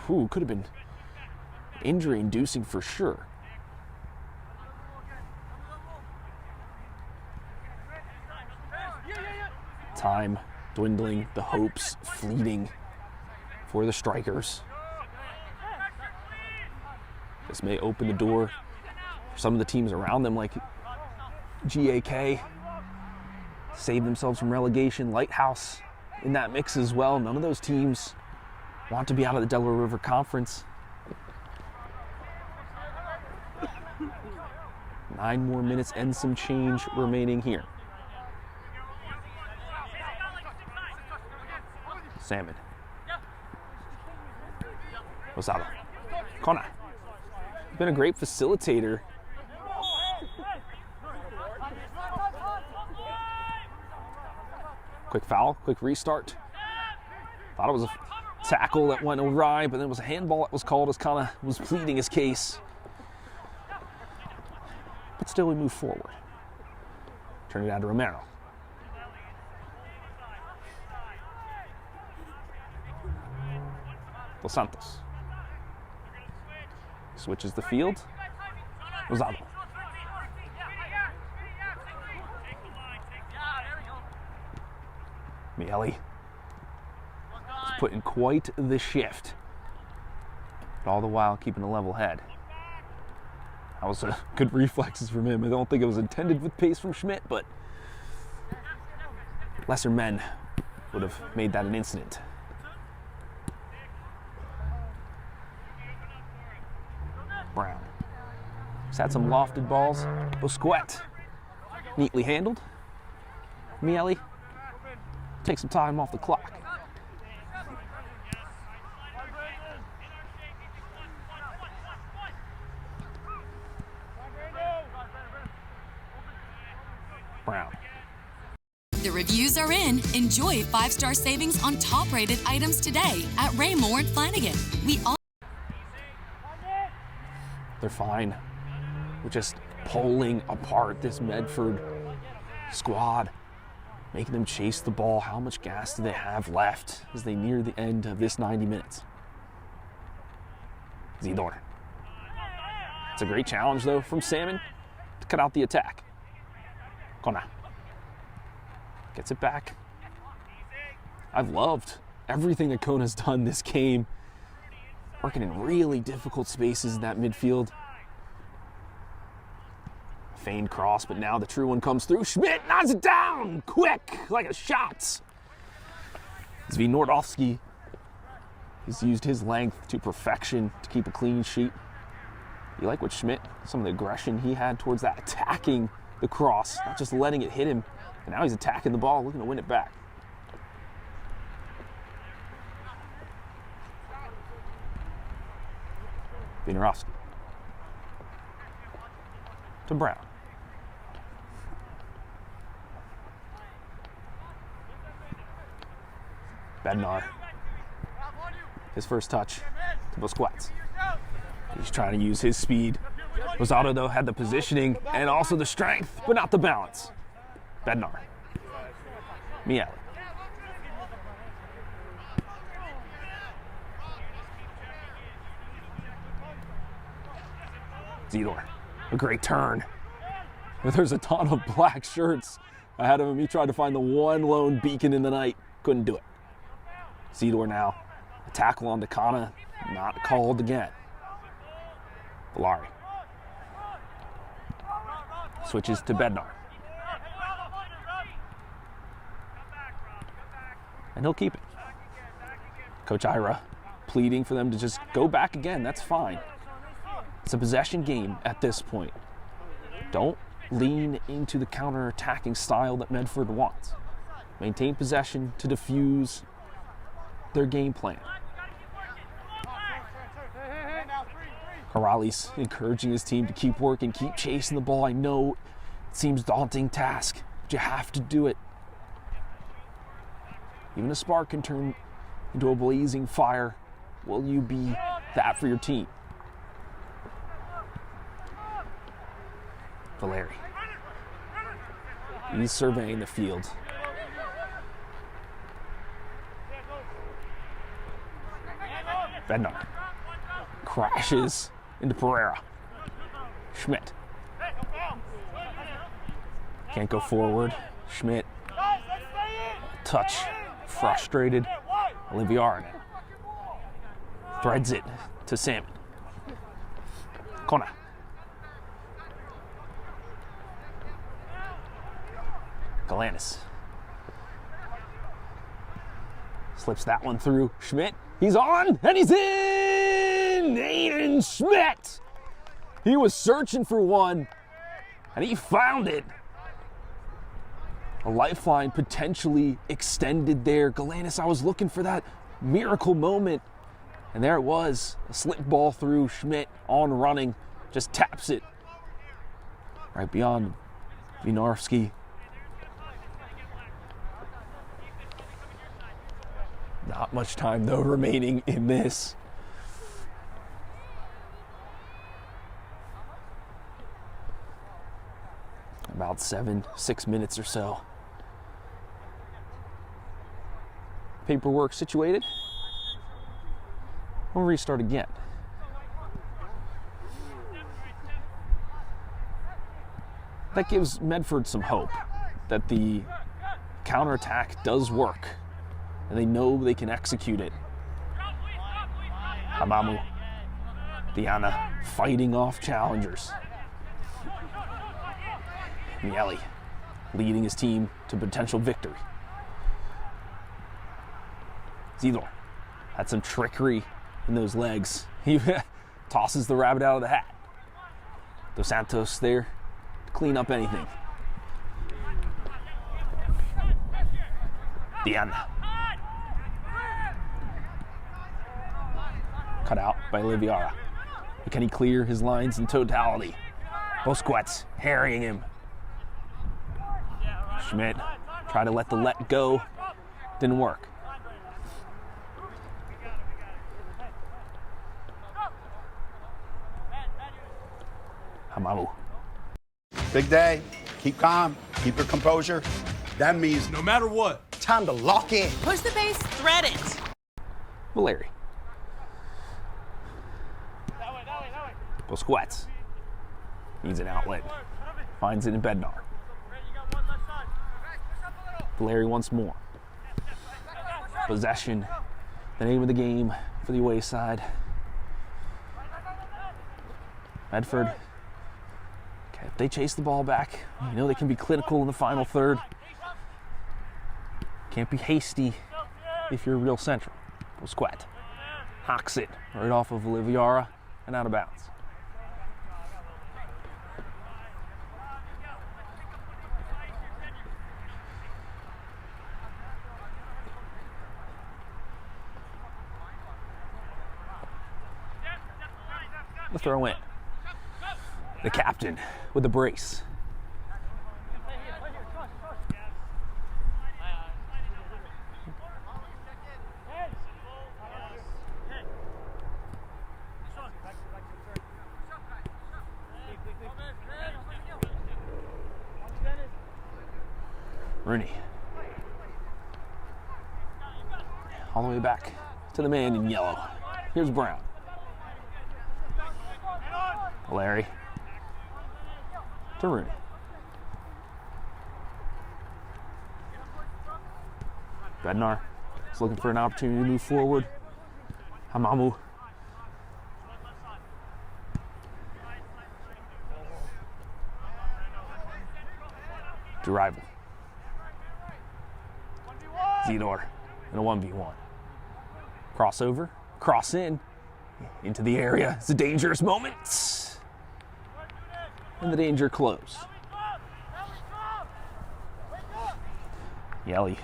could have been injury inducing for sure. Time dwindling, the hopes fleeting for the strikers. This may open the door for some of the teams around them, like GAK, save themselves from relegation. Lighthouse in that mix as well. None of those teams want to be out of the Delaware River Conference. 9 more minutes and some change remaining here. Salmon. Rosado. Kona. Been a great facilitator. Quick foul, quick restart. Thought it was a tackle that went awry, but then it was a handball that was called as kind of was pleading his case. But still we move forward. Turn it out to Romero. Dos Santos. Switches the field. Rosado. Miele is putting quite the shift, but all the while keeping a level head. That was a good reflexes from him. I don't think it was intended with pace from Schmidt, but lesser men would have made that an incident. Brown. He's had some lofted balls. Bosquet. Neatly handled. Miele. Take some time off the clock. Brown. The reviews are in. Enjoy 5-star savings on top-rated items today at Raymore and Flanagan. They're fine. We're just pulling apart this Medford squad, making them chase the ball. How much gas do they have left as they near the end of this 90 minutes? Zidor. It's a great challenge, though, from Salmon to cut out the attack. Kona. Gets it back. I've loved everything that Kona's done this game. Working in really difficult spaces in that midfield. Feigned cross, but now the true one comes through. Schmidt knocks it down! Quick, like a shot. Zvi Nordovsky has used his length to perfection to keep a clean sheet. You like what Schmidt, some of the aggression he had towards that, attacking the cross, not just letting it hit him. And now he's attacking the ball, looking to win it back. Wienerowski. To Brown. Bednar. His first touch to Bosquet. He's trying to use his speed. Rosado, though, had the positioning and also the strength, but not the balance. Bednar. Miele. Zidor, a great turn. There's a ton of black shirts ahead of him. He tried to find the one lone beacon in the night. couldn't do it. Zidor now, a tackle on Dakana, not called again. Valari switches to Bednar. And he'll keep it. Coach Ira pleading for them to just go back again. That's fine. It's a possession game at this point. Don't lean into the counter-attacking style that Medford wants. Maintain possession to diffuse their game plan. Corrales encouraging his team to keep working, keep chasing the ball. I know it seems a daunting task, but you have to do it. Even a spark can turn into a blazing fire. Will you be that for your team? Valeri. He's surveying the field. Bednar crashes into Pereira. Schmidt. Can't go forward. Schmidt. Touch. Frustrated. Oliviera now. Threads it to Salmon. Kona. Galanis. Slips that one through. Schmidt. He's on, and he's in! Aiden Schmidt! He was searching for one, and he found it. A lifeline potentially extended there. Galanis, I was looking for that miracle moment. And there it was. A slick ball through. Schmidt on running. Just taps it right beyond Winarski. Not much time, though, remaining in this. About 6 minutes or so. Paperwork situated. We'll restart again. That gives Medford some hope that the counterattack does work, and they know they can execute it. Hamamu, Diana fighting off challengers. Miele leading his team to potential victory. Zidor had some trickery in those legs. He tosses the rabbit out of the hat. Dos Santos there to clean up anything. Diana. Cut out by Oliviera. But can he clear his lines in totality? Busquets harrying him. Schmidt tried to let the let go. Didn't work. Hamamu. Big day. Keep calm. Keep your composure. That means no matter what, time to lock in. Push the pace, thread it. Valeri. Busquets. Needs an outlet. Finds it in Bednar. Valeri once more. Possession. The name of the game for the away side. Medford. Okay, if they chase the ball back, you know they can be clinical in the final third. Can't be hasty if you're a real central. Busquets hawks it right off of Oliviera and out of bounds. The throw in. The captain with the brace. Rooney. All the way back to the man in yellow. Here's Brown. Larry to Rooney. Bednar is looking for an opportunity to move forward. Hamamu. To rival. Zidor in a 1v1. Crossover, cross in, into the area. It's a dangerous moment. And the danger close. Yelly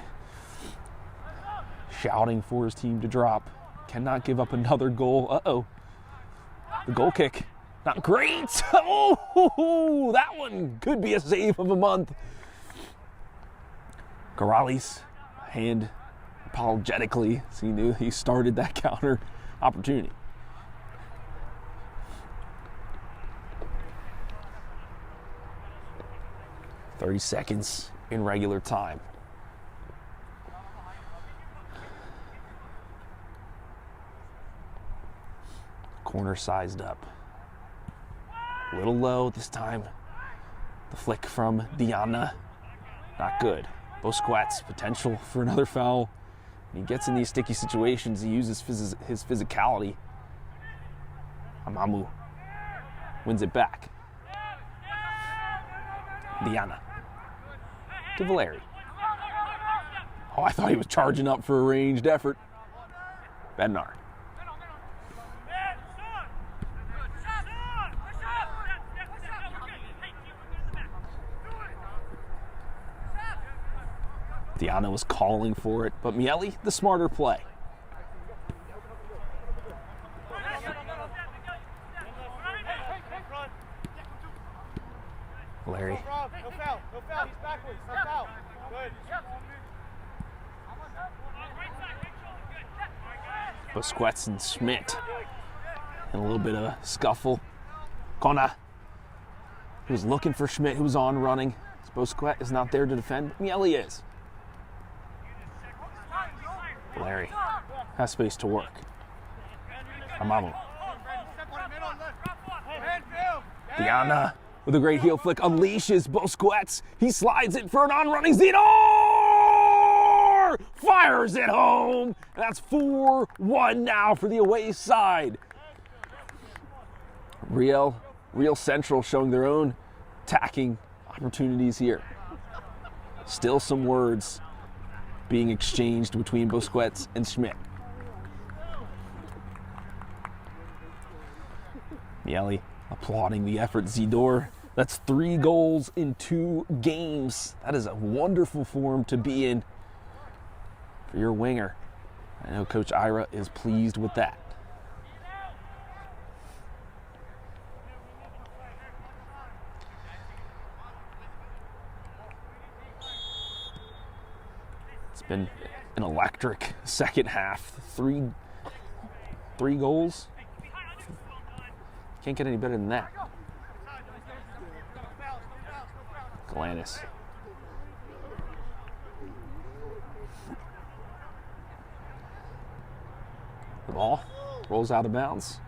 shouting for his team to drop. Cannot give up another goal. Uh-oh. The goal kick. Not great. Oh, that one could be a save of a month. Corrales, hand apologetically, as he knew he started that counter opportunity. "30 seconds in regular time. Corner sized up. A little low this time. The flick from Diana, not good. Busquets, potential for another foul. When he gets in these sticky situations, he uses his physicality. Amamu wins it back. Diana to Valeri. Oh, I thought he was charging up for a ranged effort. Bednar. Diana was calling for it, but Miele, the smarter play. Larry. Busquets and Schmidt. And a little bit of a scuffle. Kona, who was looking for Schmidt, who was on running. Busquets is not there to defend, but Miele is. Larry has space to work. Amamu. Diana with a great heel flick unleashes Busquets. He slides it for an on-running Zidor! Fires it home. That's 4-1 now for the away side. Real Central showing their own attacking opportunities here. Still some words being exchanged between Busquets and Schmidt. Miele applauding the effort. Zidor, that's 3 goals in 2 games. That is a wonderful form to be in for your winger. I know Coach Ira is pleased with that. It's been an electric second half. Three goals. Can't get any better than that. Galanis. The ball rolls out of bounds.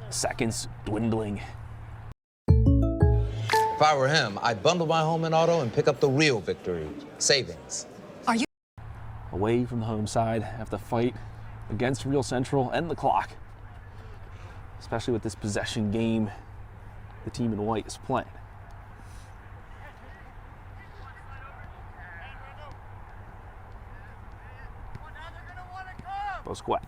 Seconds dwindling. If I were him, I'd bundle my home and auto and pick up the real victory, savings. Are you away from the home side, have to fight against Real Central and the clock, especially with this possession game the team in white is playing. Busquets.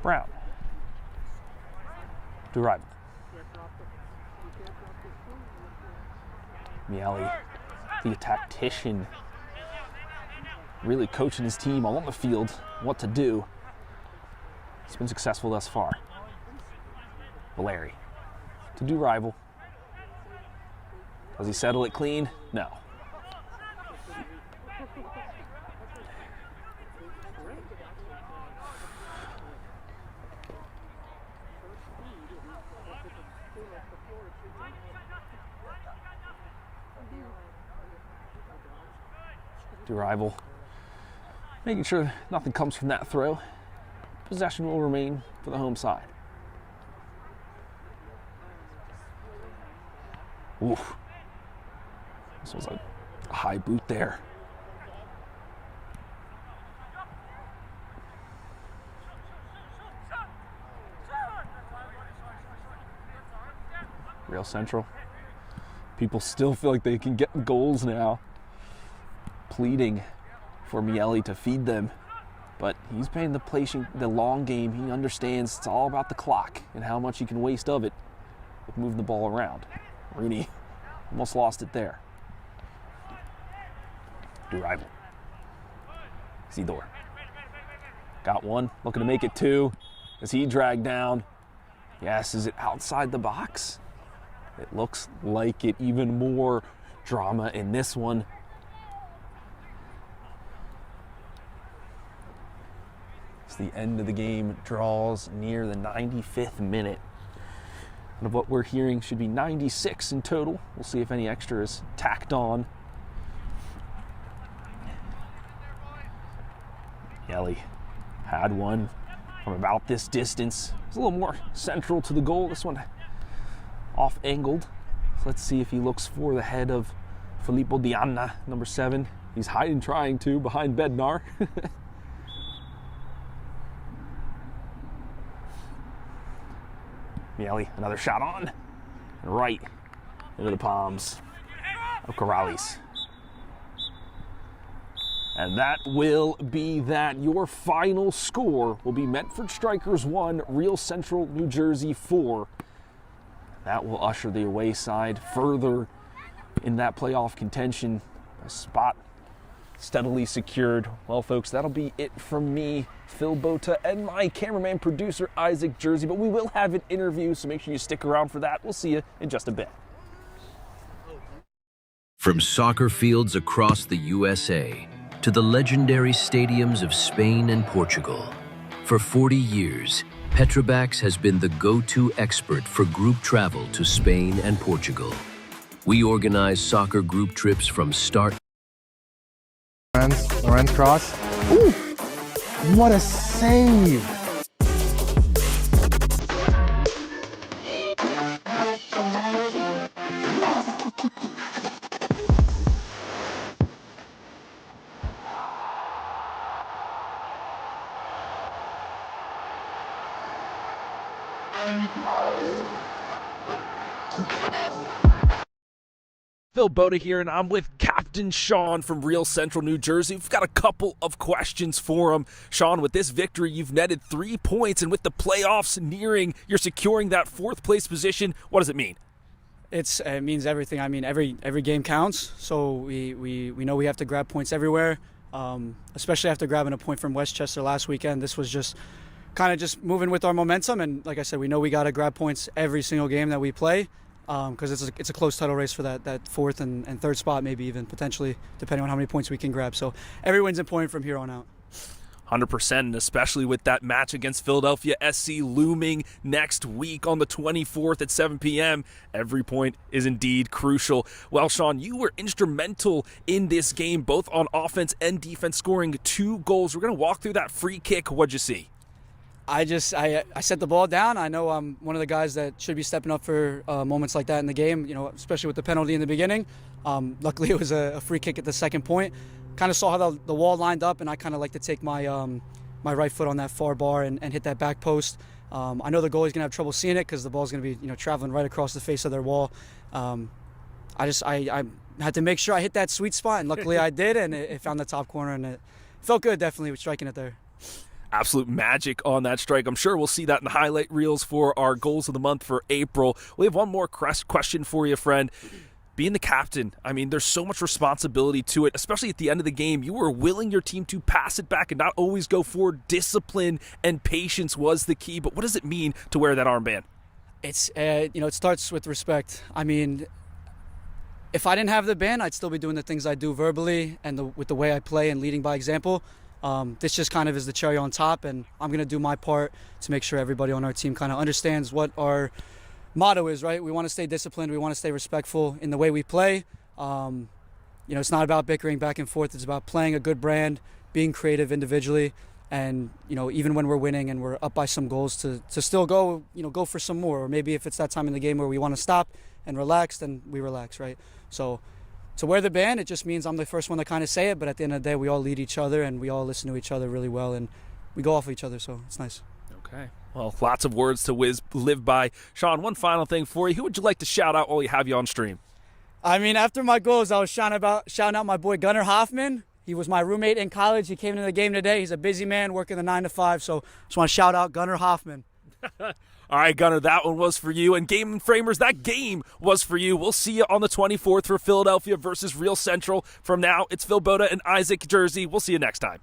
Brown. To rival. Miele, the tactician, really coaching his team all on the field, what to do. He's been successful thus far. Valeri to do rival. Does he settle it clean? No. To rival. Making sure nothing comes from that throw. Possession will remain for the home side. Oof. This was a high boot there. Real Central. People still feel like they can get goals now. Pleading for Miele to feed them. But he's playing the long game. He understands it's all about the clock and how much you can waste of it with moving the ball around. Rooney almost lost it there. Durival. Zidor. Got one, looking to make it two. As he dragged down. Yes, is it outside the box? It looks like it. Even more drama in this one. As the end of the game draws near the 95th minute. And of what we're hearing should be 96 in total. We'll see if any extra is tacked on. Miele had one from about this distance. It's a little more central to the goal. This one off-angled. So let's see if he looks for the head of Filippo Diana, number 7. He's hiding, trying to, behind Bednar. Miele, another shot on. And right into the palms of Corrales. And that will be that. Your final score will be Medford Strikers 1, Real Central New Jersey 4. That will usher the away side further in that playoff contention. A spot steadily secured. Well, folks, that'll be it from me, Phil Bota, and my cameraman, producer, Isaac Jersey. But we will have an interview, so make sure you stick around for that. We'll see you in just a bit. From soccer fields across the USA to the legendary stadiums of Spain and Portugal, for 40 years, Petrobax has been the go-to expert for group travel to Spain and Portugal. We organize soccer group trips from start. Lorenz cross. Ooh! What a save! Phil Bota here, and I'm with Captain Sean from Real Central New Jersey. We've got a couple of questions for him. Sean, with this victory, you've netted 3 points, and with the playoffs nearing, you're securing that 4th place position. What does it mean? It means everything. I mean, every game counts, so we know we have to grab points everywhere, especially after grabbing a point from Westchester last weekend. This was just kind of just moving with our momentum, and like I said, we know we got to grab points every single game that we play. Because it's a close title race for that 4th and 3rd spot, maybe even potentially, depending on how many points we can grab. So every win's important from here on out. 100%, and especially with that match against Philadelphia SC looming next week on the 24th at 7 p.m., every point is indeed crucial. Well, Sean, you were instrumental in this game, both on offense and defense, scoring 2 goals. We're going to walk through that free kick. What'd you see? I set the ball down. I know I'm one of the guys that should be stepping up for moments like that in the game, especially with the penalty in the beginning. Luckily, it was a free kick at the second point. Kind of saw how the wall lined up, and I kind of like to take my my right foot on that far bar and hit that back post. I know the goalie's going to have trouble seeing it because the ball's going to be traveling right across the face of their wall. I had to make sure I hit that sweet spot, and luckily I did, and it found the top corner, and it felt good definitely with striking it there. Absolute magic on that strike. I'm sure we'll see that in the highlight reels for our goals of the month for April. We have one more question for you, friend. Being the captain, I mean, there's so much responsibility to it, especially at the end of the game. You were willing your team to pass it back and not always go forward. Discipline and patience was the key, but what does it mean to wear that armband? It's it starts with respect. I mean, if I didn't have the band, I'd still be doing the things I do verbally and with the way I play and leading by example. This just kind of is the cherry on top, and I'm going to do my part to make sure everybody on our team kind of understands what our motto is, right? We want to stay disciplined. We want to stay respectful in the way we play. It's not about bickering back and forth. It's about playing a good brand, being creative individually, And, even when we're winning and we're up by some goals, to still go, go for some more. Or maybe if it's that time in the game where we want to stop and relax, then we relax, right? So to wear the band, it just means I'm the first one to kind of say it, but at the end of the day, we all lead each other and we all listen to each other really well, and we go off of each other, so it's nice. Okay. Well, lots of words to live by. Sean, one final thing for you. Who would you like to shout out while we have you on stream? I mean, after my goals, I was shouting out my boy Gunnar Hoffman. He was my roommate in college. He came into the game today. He's a busy man working the 9 to 5, so just want to shout out Gunnar Hoffman. All right, Gunnar, that one was for you. And Game Framers, that game was for you. We'll see you on the 24th for Philadelphia versus Real Central. From now, it's Phil Boda and Isaac Jersey. We'll see you next time.